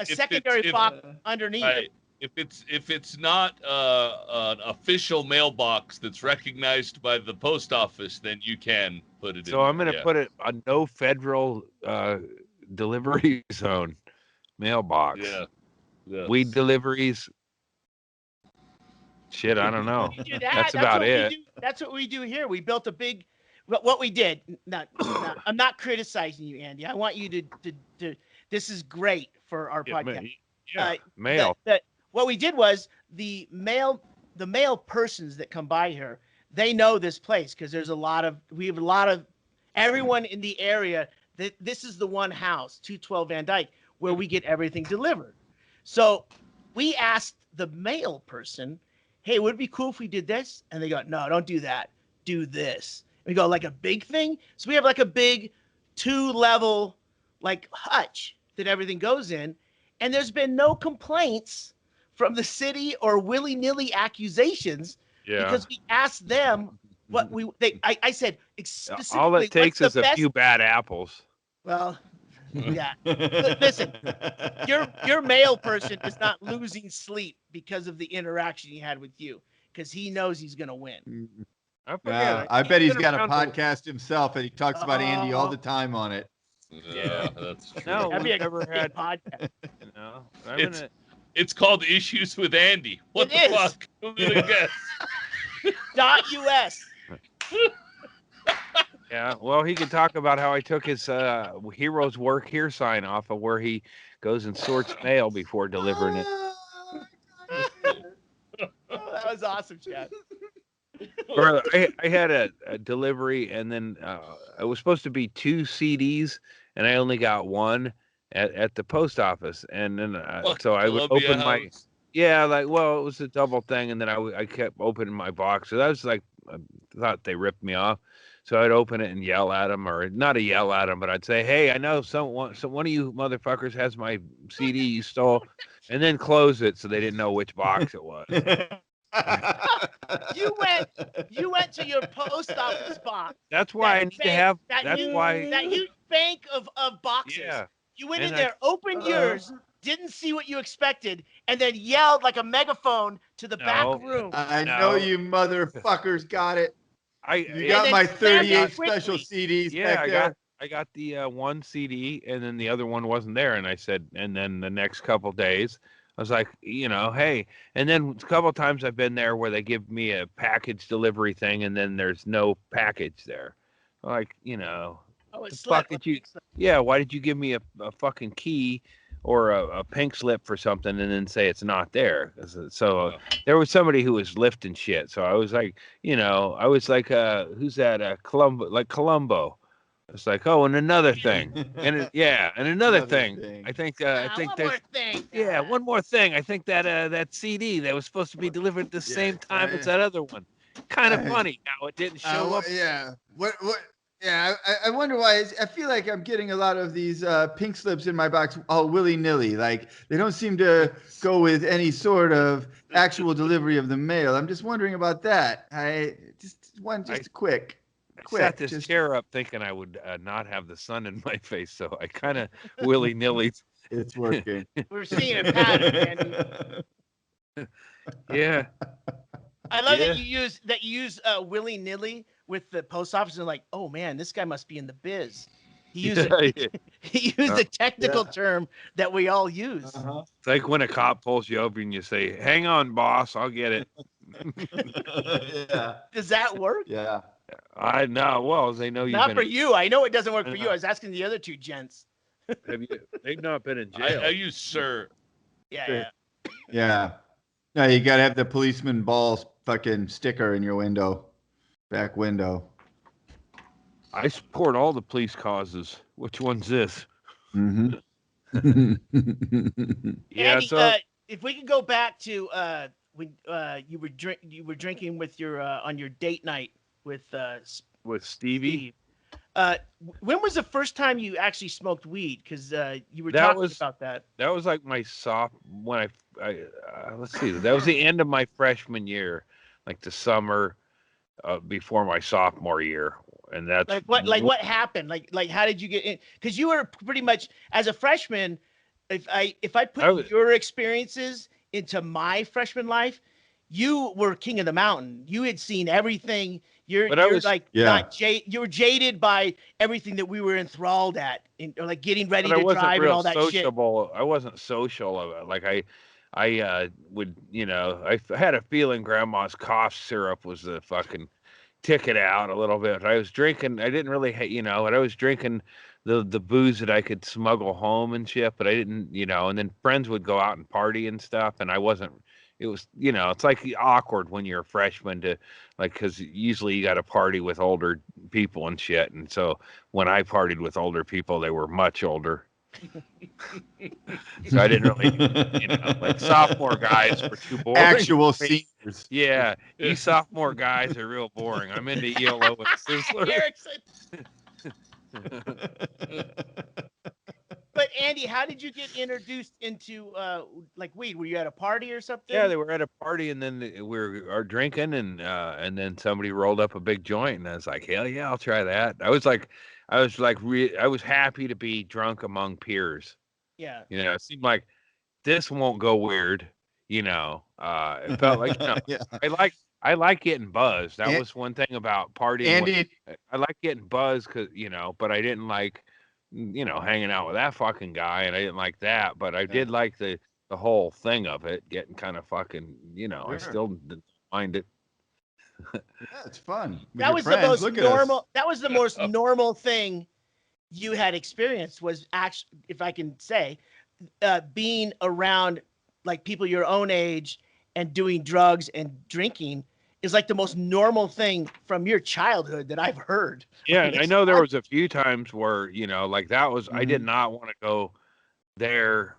secondary box underneath. Right. If it's not an official mailbox that's recognized by the post office, then you can put it in. So I'm going to put it on no federal delivery zone mailbox. Yeah. Yes. Weed deliveries. Shit, I don't know. That's about it. That's what we do here. We built a big. What we did. I'm not criticizing you, Andy. I want you to. This is great for our podcast. Mail. What we did was the male persons that come by here, they know this place because we have a lot of everyone in the area that this is the one house, 212 Van Dyke, where we get everything delivered. So we asked the male person, hey, would it be cool if we did this? And they go, no, don't do that. Do this. And we go, like a big thing? So we have like a big 2-level like hutch that everything goes in. And there's been no complaints from the city or willy-nilly accusations because we asked them what I said specifically. All it takes is a few bad apples. Well, yeah. Listen, your male person is not losing sleep because of the interaction he had with you because he knows he's going to win. I bet he's got a podcast himself and he talks about Andy all the time on it. Yeah, that's true. No, That'd be we've never had podcast. It's called Issues with Andy. What the fuck? Who would have guessed? .us. Yeah, well, he could talk about how I took his Heroes Work Here sign off of where he goes and sorts mail before delivering it. That was awesome, Chad. I had a delivery, and then it was supposed to be 2 CDs, and I only got one at the post office. And then so I would open my it was a double thing, and then I kept opening my box. So that was like I thought they ripped me off. So I'd open it and yell at them, or not yell at them, but I'd say, "Hey, I know one of you motherfuckers has my CD you stole," and then close it so they didn't know which box it was. You went to your post office box. That's why I need to have. That's why that huge bank of boxes. Yeah. You went in there, opened yours, didn't see what you expected, and then yelled like a megaphone to the back room. I know you motherfuckers got it. You got my 38 special CDs back there. I got the one CD, and then the other one wasn't there. And I said, and then the next couple days, I was like, hey. And then a couple times I've been there where they give me a package delivery thing, and then there's no package there. Like, why did you give me a fucking key or a pink slip for something and then say it's not there? So there was somebody who was lifting shit. So I was like, who's that? Columbo. It's like, and another thing, and another thing. I think one more thing. Yeah, one more thing. I think that CD that was supposed to be delivered at the same time as that other one. Kind of funny how it didn't show up. Yeah. What? Yeah, I wonder why. I feel like I'm getting a lot of these pink slips in my box all willy-nilly. Like, they don't seem to go with any sort of actual delivery of the mail. I'm just wondering about that. Quick. I set this chair up thinking I would not have the sun in my face, so I kind of willy-nilly. It's working. We're seeing a pattern, Andy. Yeah. I love that you use willy-nilly with the post office, and like, oh man, this guy must be in the biz. He used a technical term that we all use. It's like when a cop pulls you over and you say, "Hang on, boss, I'll get it." Does that work? Yeah. I know. Well, they know you. Not for you. I know it doesn't work for you. I was asking the other two gents. They've not been in jail. I use sir. Yeah. No, you gotta have the policeman balls fucking sticker in your back window. I support all the police causes. Which one's this? Mm-hmm. Andy, so if we could go back to when you were drinking with your on your date night with Stevie. When was the first time you actually smoked weed? Because you were talking about that. That was like my let's see. That was the end of my freshman year, like the summer before my sophomore year, and that's what happened? Like how did you get in? Because you were pretty much as a freshman. If I put your experiences into my freshman life, you were king of the mountain. You had seen everything. You were jaded by everything that we were enthralled at, like getting ready to drive and all that shit. I wasn't social. Like I would, I had a feeling Grandma's cough syrup was the fucking ticket out a little bit. I was drinking. I didn't really, and I was drinking the booze that I could smuggle home and shit, but I didn't, and then friends would go out and party and stuff, and I wasn't. It was, it's like awkward when you're a freshman to, like, because usually you got to party with older people and shit. And so when I partied with older people, they were much older. So I didn't really, like sophomore guys were too boring. Actual seniors. Yeah, these sophomore guys are real boring. I'm into ELO and Sizzler. But Andy, how did you get introduced into like weed? Were you at a party or something? Yeah, they were at a party, and then we were drinking, and then somebody rolled up a big joint, and I was like, hell yeah, I'll try that. I was happy to be drunk among peers. Yeah. It seemed like this won't go weird. It felt like I like getting buzzed. That was one thing about partying. Andy, I like getting buzzed because but I didn't like hanging out with that fucking guy, and I didn't like that, but I did like the whole thing of it, getting kind of fucking, I still didn't mind it. Yeah, it's fun. That was the most normal. That was the most normal thing you had experienced was actually, if I can say, being around like people your own age and doing drugs and drinking is like the most normal thing from your childhood that I've heard. Yeah, and I know there was a few times where, like that was, I did not want to go there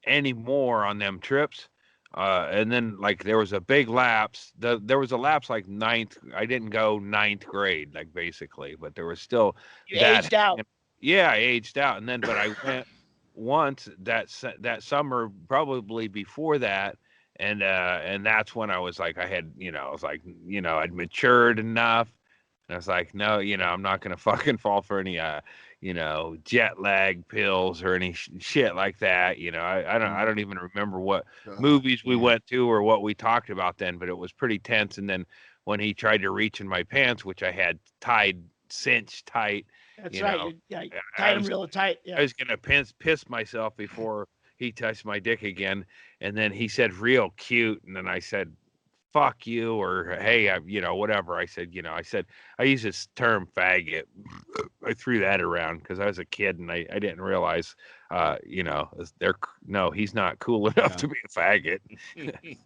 anymore on them trips. And then like there was a big lapse. There was a lapse like ninth. I didn't go ninth grade, like basically, but there was still aged out. Yeah, I aged out. And then, but I went once that summer, probably before that. And that's when I was like, I had, I was like, I'd matured enough And I was like, no, I'm not gonna fucking fall for any jet lag pills or any shit like that. I don't even remember what movies we went to or what we talked about then, but it was pretty tense. And then when he tried to reach in my pants, which I had cinched tight. That's right. Tied him real tight. Yeah. I was gonna piss myself before he touched my dick again. And then he said, real cute. And then I said, fuck you, or hey, whatever. I said, I use this term faggot. I threw that around because I was a kid and I didn't realize, he's not cool enough to be a faggot.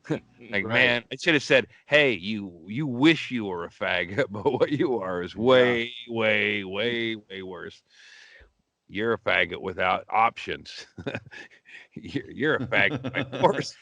Like, right. Man, I should have said, hey, you wish you were a faggot, but what you are is way, way, way, way worse. You're a faggot without options. You're a faggot by force.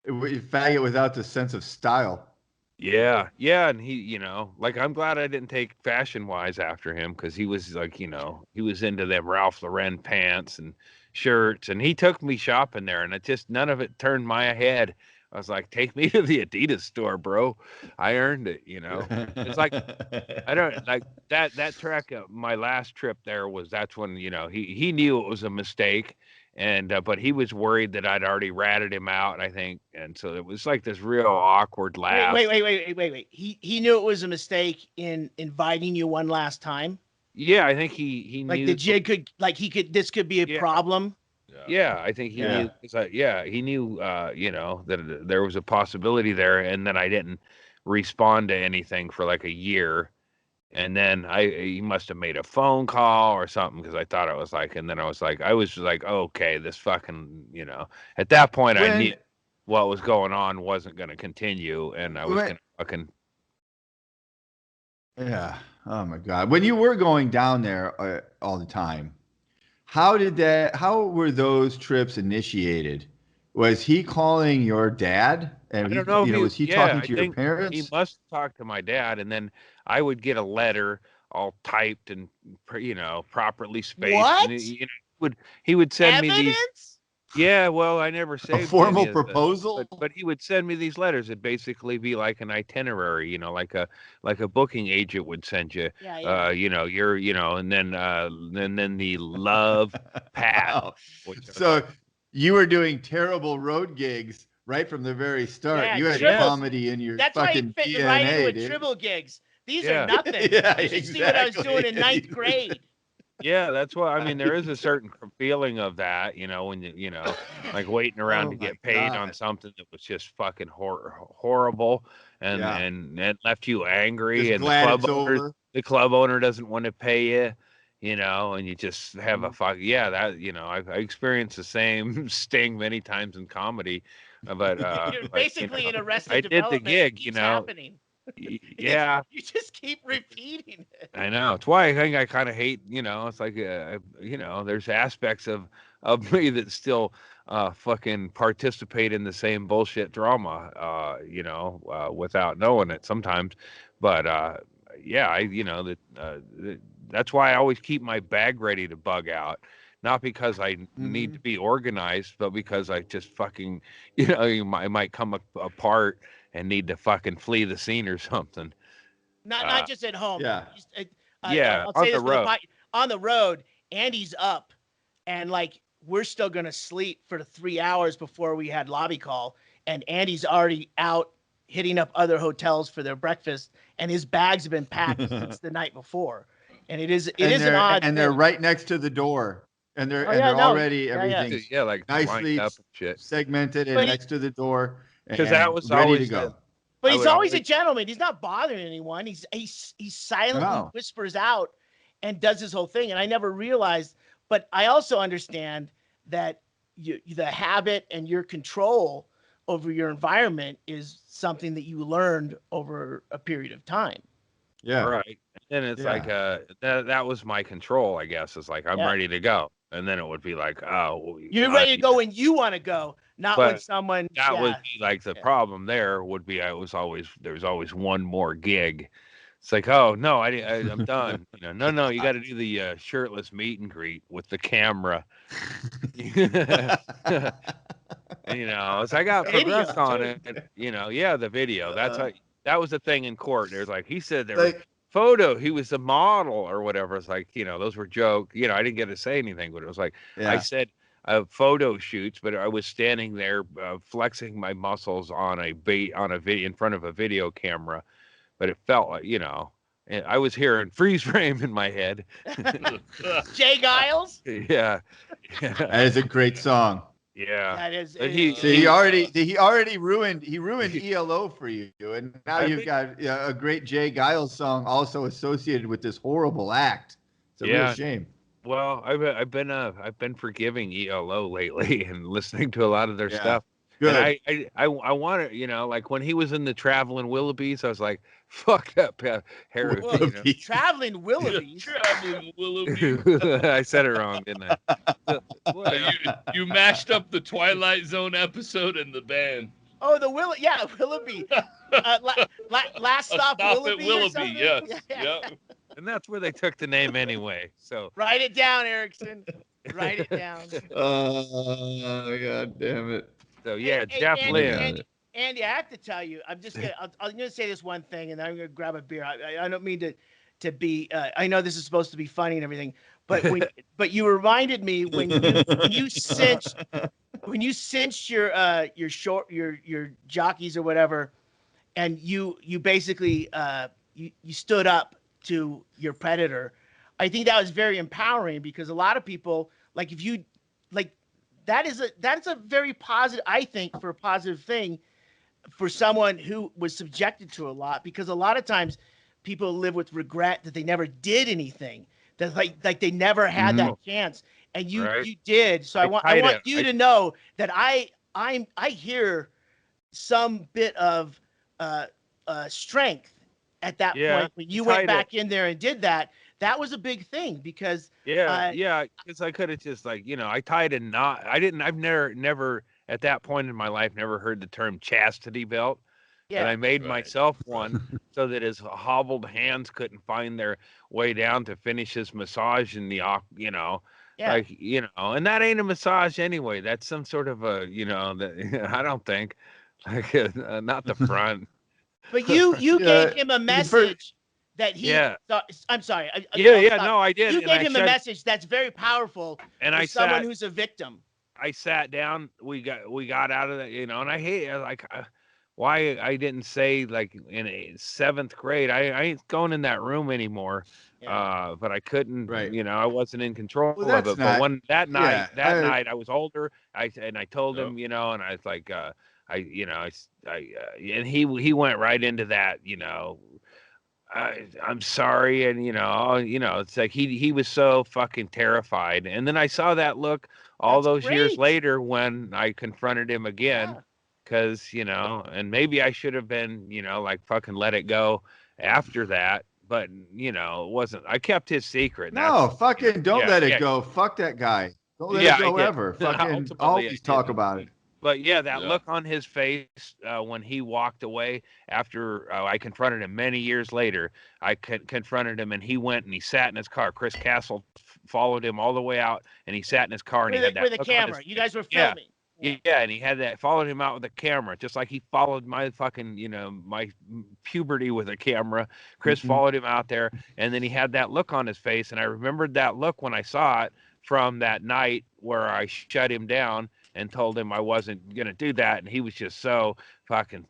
Faggot without the sense of style. Yeah, and he, I'm glad I didn't take Fashion Wise after him because he was like, he was into them Ralph Lauren pants and shirts, and he took me shopping there, and none of it turned my head. I was like, take me to the Adidas store, bro. I earned it, It's like I don't like that trek. My last trip there that's when he knew it was a mistake. And but he was worried that I'd already ratted him out, I think, and so it was like this real awkward laugh. Wait. He knew it was a mistake in inviting you one last time. Yeah, I think he like knew. The jig this could be a problem. Yeah, I think he knew. He knew. That there was a possibility there, and then I didn't respond to anything for like a year. And then he must have made a phone call or something because I thought it was like, and then I was like, okay, this fucking, at that point I knew what was going on wasn't going to continue, and I was going to fucking. Yeah. Oh my God. When you were going down there all the time, how were those trips initiated? Was he calling your dad? And I don't know. Was he talking to your parents? He must talk to my dad, and then I would get a letter all typed and properly spaced. What? And, he would send Evidence? me these. Yeah, well, I never saved a formal proposal, but he would send me these letters. It'd basically be like an itinerary, like a booking agent would send you. Yeah. You're, and then the love path. So you were doing terrible road gigs right from the very start. Yeah, you had comedy in your fucking why you fit DNA, right in with dude. Tribble gigs. These are nothing. Yeah, you should see what I was doing in 9th grade. Yeah, that's why. I mean, there is a certain feeling of that, when like waiting around to get paid on something that was just fucking horrible and left you angry, and the club owner doesn't want to pay you. And you just have a fuck. Yeah, that I experienced the same sting many times in comedy, but you're basically in Arrested I did the gig, happening. Yeah, you just keep repeating it. I know. It's why I think I kind of hate. It's like there's aspects of me that still fucking participate in the same bullshit drama. Without knowing it sometimes, but that's why I always keep my bag ready to bug out. Not because I need to be organized, but because I just fucking, I might come apart and need to fucking flee the scene or something. Not just at home. Yeah. I'll say this on the road, Andy's up, and like we're still gonna sleep for 3 hours before we had lobby call, and Andy's already out hitting up other hotels for their breakfast, and his bags have been packed since the night before. And it is an odd. And they're right next to the door. And they're already everything like nicely up and shit. Segmented and next to the door. Because that was ready always to go. But he's always a gentleman. He's not bothering anyone. He silently whispers out and does his whole thing. And I never realized, but I also understand that the habit and your control over your environment is something that you learned over a period of time. Yeah. Right. And it's like that was my control, I guess. It's like I'm ready to go. And then it would be like, oh, you're ready to go when you want to go, not when someone. That would be like the problem. There would be there was always one more gig. It's like, oh no, I'm done. No, you got to do the shirtless meet and greet with the camera. So I got progressed on it. The video. that was the thing in court. There's like, he said there was photo, he was a model or whatever. It's like, those were jokes. I didn't get to say anything, but it was like, I said photo shoots, but I was standing there flexing my muscles on a video in front of a video camera, but it felt like, and I was hearing freeze frame in my head. Jay Giles? Yeah. That is a great song. Yeah. That is. He already ruined ELO for you, and now you've got a great Jay Giles song also associated with this horrible act. It's a real shame. Well, I've been forgiving ELO lately and listening to a lot of their stuff. Good. And I want to, like when he was in the Traveling Willoughbys, I was like, fuck that Harry. Traveling Willoughbys. Traveling Willoughbys. I said it wrong, didn't I? You mashed up the Twilight Zone episode and the band. Oh, the Willoughby. Last stop Willoughby. Willoughby, yeah. And that's where they took the name anyway. So write it down, Erickson. Write it down. Oh, God damn it. So yeah, definitely. Andy, I have to tell you, I'm gonna say this one thing, and then I'm gonna grab a beer. I don't mean to be. I know this is supposed to be funny and everything, but but you reminded me when you cinched your jockeys or whatever, and you basically you stood up to your predator. I think that was very empowering because a lot of people, like, if you like, that's a very positive, I think, for a positive thing for someone who was subjected to a lot, because a lot of times people live with regret that they never did anything, that like they never had that chance, and you did. So I want you to know that I hear some bit of strength at that point when you went back in there and did that. That was a big thing because because I could have just I tied a knot. I've never at that point in my life never heard the term chastity belt. Yeah. And I made myself one so that his hobbled hands couldn't find their way down to finish his massage in the and that ain't a massage anyway. That's some sort of a I don't think not the front. But you gave him a message. That he, I'm sorry. No, I did. You gave him a message that's very powerful. And for someone who's a victim. I sat down. We got out of that, and I hate why I didn't say like in seventh grade. I ain't going in that room anymore. Yeah. But I couldn't. Right. I wasn't in control of it. But that night I was older. I told him, and I was like, and he went right into that, I'm sorry, and it's like he was so fucking terrified. And then I saw that look all those years later when I confronted him again, because and maybe I should have been like fucking let it go after that, but it wasn't. I kept his secret. No, fucking don't let it go. Fuck that guy. Don't let it go ever. Fucking always talk about it. But that look on his face when he walked away after I confronted him many years later, I confronted him and he went and he sat in his car. Chris Castle followed him all the way out and he sat in his car and he had that with a camera. You guys were filming. Yeah, and he had that, followed him out with a camera, just like he followed my fucking, my puberty with a camera. Chris followed him out there, and then he had that look on his face, and I remembered that look when I saw it from that night where I shut him down and told him I wasn't going to do that. And he was just so fucking,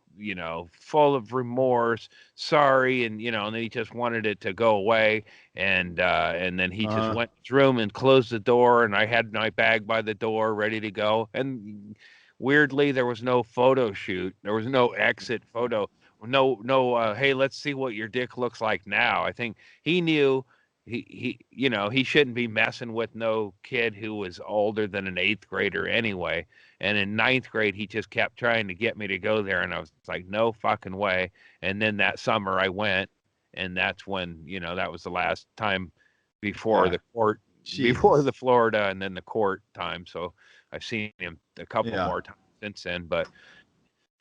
full of remorse, sorry. And, and then he just wanted it to go away. And then he just went to his room and closed the door. And I had my bag by the door ready to go. And weirdly, there was no photo shoot. There was no exit photo. No, hey, let's see what your dick looks like now. I think he knew he shouldn't be messing with no kid who was older than an eighth grader anyway. And in ninth grade, he just kept trying to get me to go there. And I was like, no fucking way. And then that summer I went, and that's when, that was the last time before the court, before the Florida and then the court time. So I've seen him a couple more times since then, but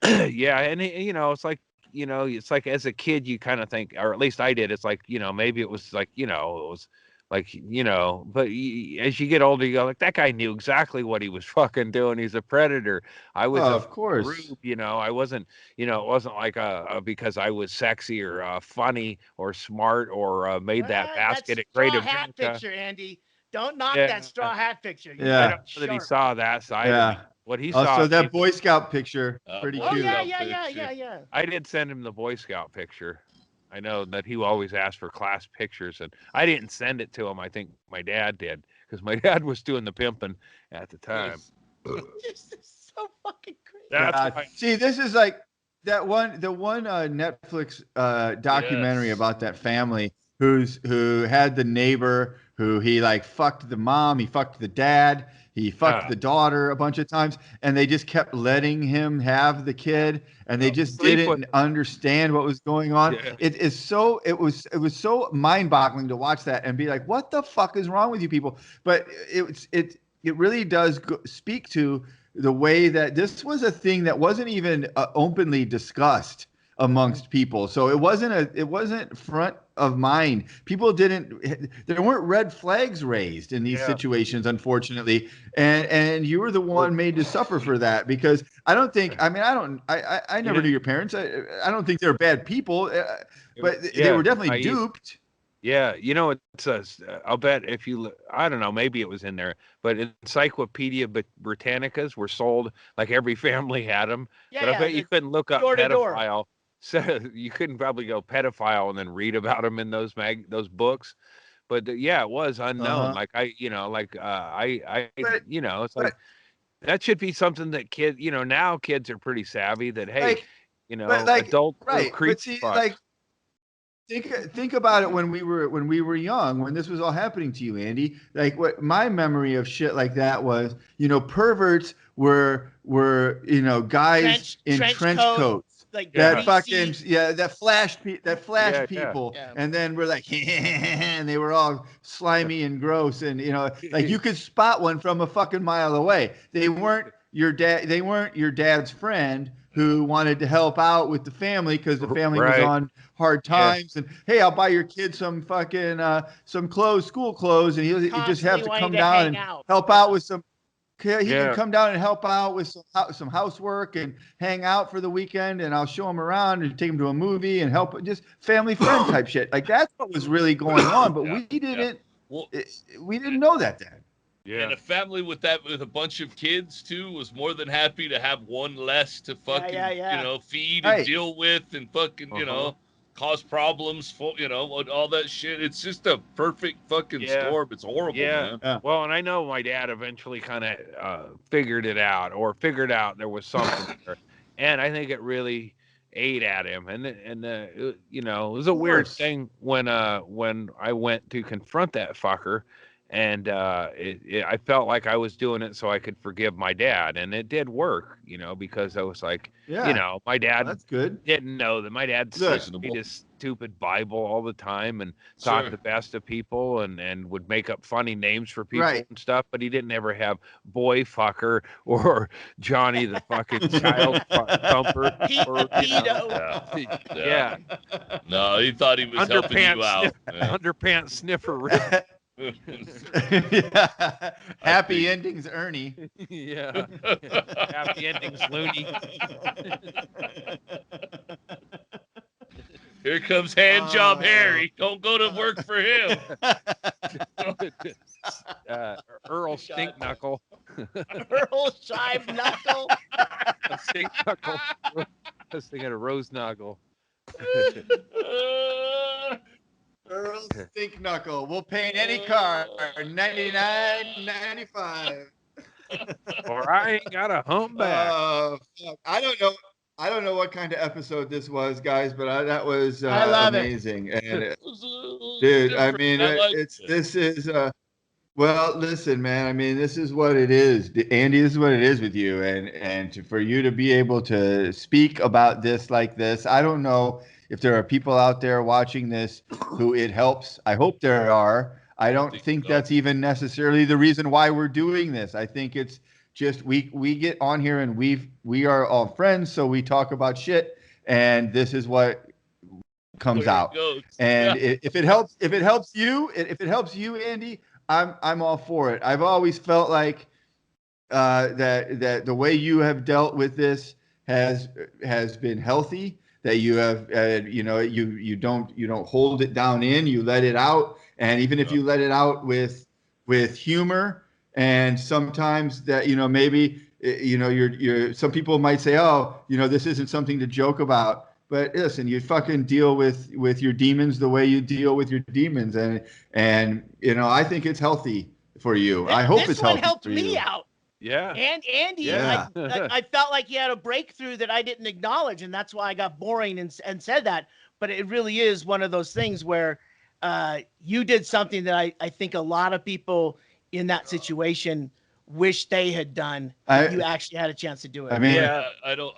and it's like, it's like as a kid, you kind of think, or at least I did. It's like, maybe it was like, it was like, but as you get older, you go like, that guy knew exactly what he was fucking doing. He's a predator. I was of course. Rube, I wasn't, it wasn't like because I was sexy or funny or smart or made that basket at Great Straw hat America. picture, Andy. Don't knock that straw hat picture. I don't know that he saw that side of me. What he saw. So that Boy Scout picture, pretty cute. Yeah. I did send him the Boy Scout picture. I know that he always asked for class pictures, and I didn't send it to him. I think my dad did, because my dad was doing the pimping at the time. This is so fucking crazy. See, this is like the one Netflix documentary about that family who had the neighbor who he like fucked the mom, he fucked the dad, he fucked the daughter a bunch of times, and they just kept letting him have the kid, and they just didn't understand what was going on. It was so mind-boggling to watch that and be like, what the fuck is wrong with you people? But it really does speak to the way that this was a thing that wasn't even openly discussed amongst people. So it wasn't front of mind. People there weren't red flags raised in these situations, unfortunately. And you were the one made to suffer for that, because I never knew your parents. I don't think they're bad people, but they were definitely duped. Yeah, it says, I'll bet if you, I don't know, maybe it was in there, but Encyclopedia Britannicas were sold, like every family had them. But I bet you couldn't look up pedophile. So you couldn't probably go pedophile and then read about them in those books. But it was unknown. Like it's like that should be something that kids, now kids are pretty savvy that, hey, adult creeps. Think about it when we were young, when this was all happening to you, Andy. Like, what my memory of shit like that was, perverts were guys in trench coats. Like that fucking that flashed people, and then we're like, and they were all slimy and gross, and like you could spot one from a fucking mile away. They weren't your dad. They weren't your dad's friend who wanted to help out with the family because the family was on hard times. And hey, I'll buy your kid some fucking some clothes, school clothes, and he just have to come down and help out with some. He can come down and help out with some housework and hang out for the weekend, and I'll show him around and take him to a movie and help, just family friend type shit. Like, that's what was really going on, but we didn't know that then. Yeah. And a family with a bunch of kids too was more than happy to have one less to fucking feed and deal with and fucking cause problems for all that shit. It's just a perfect fucking storm. It's horrible, man. Well, and I know my dad eventually kind of figured out there was something there, and I think it really ate at him. And it was a weird thing when I went to confront that fucker. And I felt like I was doing it so I could forgive my dad, and it did work, because I was like, my dad that's good. Didn't know that my dad read his stupid Bible all the time and thought the best of people, and would make up funny names for people and stuff, but he didn't ever have boy fucker or Johnny the fucking child thumper or No, he thought he was helping you out. Underpants sniffer. Happy endings, Ernie. Happy endings, Looney. Here comes hand job Harry. Don't go to work for him. Earl Stink Knuckle. Earl Shive Knuckle. Stink Knuckle. I was thinking of Rose Knuckle. Earl Stink Knuckle. We'll paint any car. $99.95. Or I ain't got a humpback. I don't know what kind of episode this was, guys, but that was I love amazing. And dude, I mean, well, listen, man. I mean, this is what it is, Andy. This is what it is with you, and for you to be able to speak about this like this, I don't know if there are people out there watching this who it helps. I hope there are. I don't think that's even necessarily the reason why we're doing this. I think it's just we get on here and we are all friends, so we talk about shit, and this is what comes out. And if it helps you, Andy, I'm all for it. I've always felt like that the way you have dealt with this has been healthy. That you have, you don't hold it down in, you let it out, and even if you let it out with humor, and sometimes that maybe you're some people might say, oh, this isn't something to joke about. But listen, you fucking deal with your demons the way you deal with your demons, and I think it's healthy for you. I hope it's healthy helped for me you. out. Yeah. And Andy, I felt like he had a breakthrough that I didn't acknowledge, and that's why I got boring and said that. But it really is one of those things where you did something that I think a lot of people in that situation wish they had done. You actually had a chance to do it. I mean,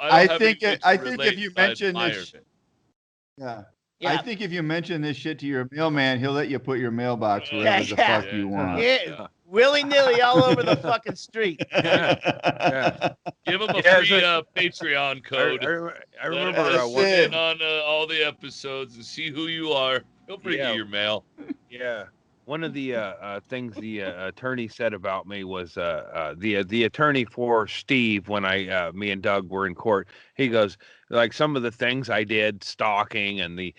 I think if you mention this, I think if you mention this shit to your mailman, he'll let you put your mailbox wherever the fuck you want. Willy-nilly all over the fucking street. Give him a free Patreon code. I remember in on all the episodes and see who you are. He'll bring you your mail. Yeah. One of the things the attorney said about me was the attorney for Steve when me and Doug were in court. He goes, like, some of the things I did, stalking and the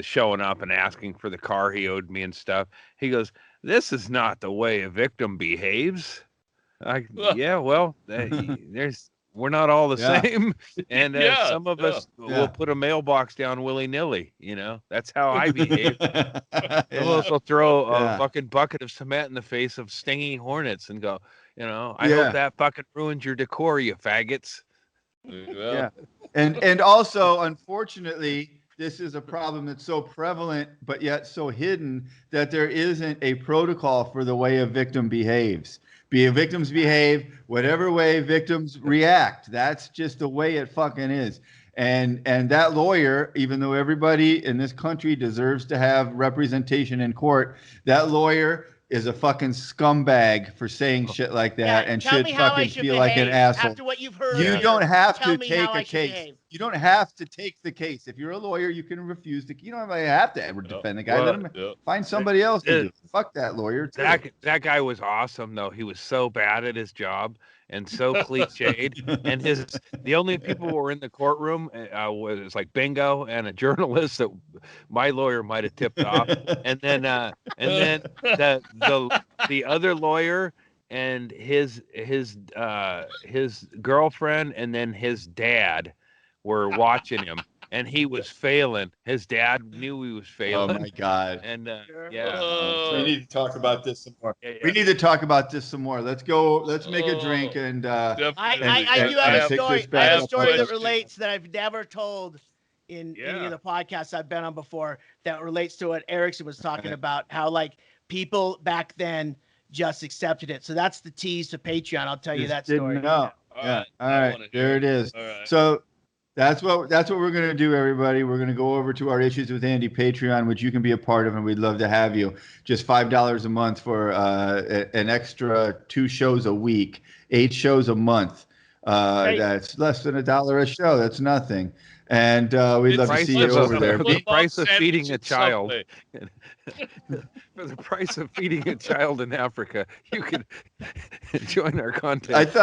showing up and asking for the car he owed me and stuff. He goes, this is not the way a victim behaves. We're not all the same, and some of us will put a mailbox down willy-nilly. That's how I behave. Some of us will throw a fucking bucket of cement in the face of stinging hornets and go, I hope that fucking ruins your decor, you faggots. Yeah, and also, unfortunately, this is a problem that's so prevalent, but yet so hidden that there isn't a protocol for the way a victim behaves. Victims behave whatever way victims react. That's just the way it fucking is. And that lawyer, even though everybody in this country deserves to have representation in court, that lawyer is a fucking scumbag for saying shit like that and should fucking feel like an asshole. After what you've heard, you don't have to take a case. You don't have to take the case. If you're a lawyer, you can refuse to. You don't have to ever defend the guy. Let him find somebody else to do it. Fuck that lawyer. That guy was awesome, though. He was so bad at his job and so cliched. And the only people who were in the courtroom was like Bingo and a journalist that my lawyer might have tipped off, and then the other lawyer and his girlfriend and then his dad were watching him, and he was failing. His dad knew he was failing. Oh my God! And we need to talk about this some more. We need to talk about this some more. Let's go. Let's make a drink and. I do have a story. I have a story that relates that I've never told in any of the podcasts I've been on before. That relates to what Erickson was talking about. How like people back then just accepted it. So that's the tease to Patreon. I'll tell you that story. No. All right. There it is. Right. So. That's what we're going to do, everybody. We're going to go over to our Issues with Andy Patreon, which you can be a part of, and we'd love to have you. Just $5 a month for an extra 2 shows a week, 8 shows a month. That's less than $1 a show. That's nothing. And we'd love to see you over there. For the price of feeding a child. For the price of feeding a child in Africa, you could join our content.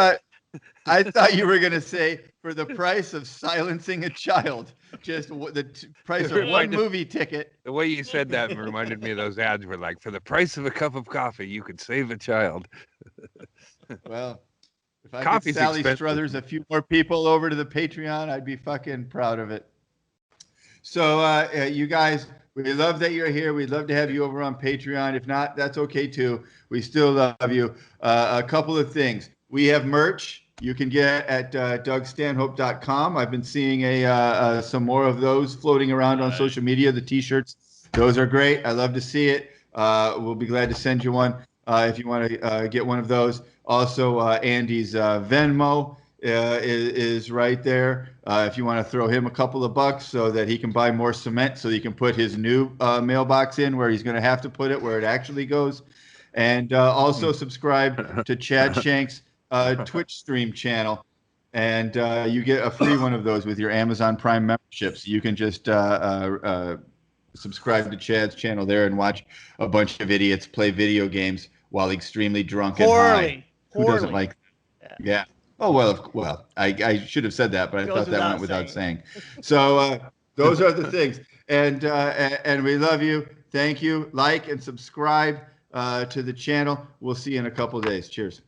I thought you were going to say for the price of silencing a child, just the price of one movie ticket. The way you said that reminded me of those ads were like, for the price of a cup of coffee, you could save a child. Well, if I could Sally Struthers a few more people over to the Patreon, I'd be fucking proud of it. So you guys, we love that you're here. We'd love to have you over on Patreon. If not, that's okay too. We still love you. A couple of things. We have merch. You can get at DougStanhope.com. I've been seeing some more of those floating around on social media. The T-shirts, those are great. I love to see it. We'll be glad to send you one if you want to get one of those. Also, Andy's Venmo is right there. If you want to throw him a couple of bucks so that he can buy more cement so he can put his new mailbox in where he's going to have to put it where it actually goes. And also subscribe to Chad Shank's Twitch stream channel. and you get a free one of those with your Amazon Prime membership. So you can just subscribe to Chad's channel there and watch a bunch of idiots play video games while extremely drunk and high. Who doesn't like that? Yeah. Oh, well, I should have said that, but I thought that went without saying. So those are the things. And we love you. Thank you. Like and subscribe to the channel. We'll see you in a couple of days. Cheers.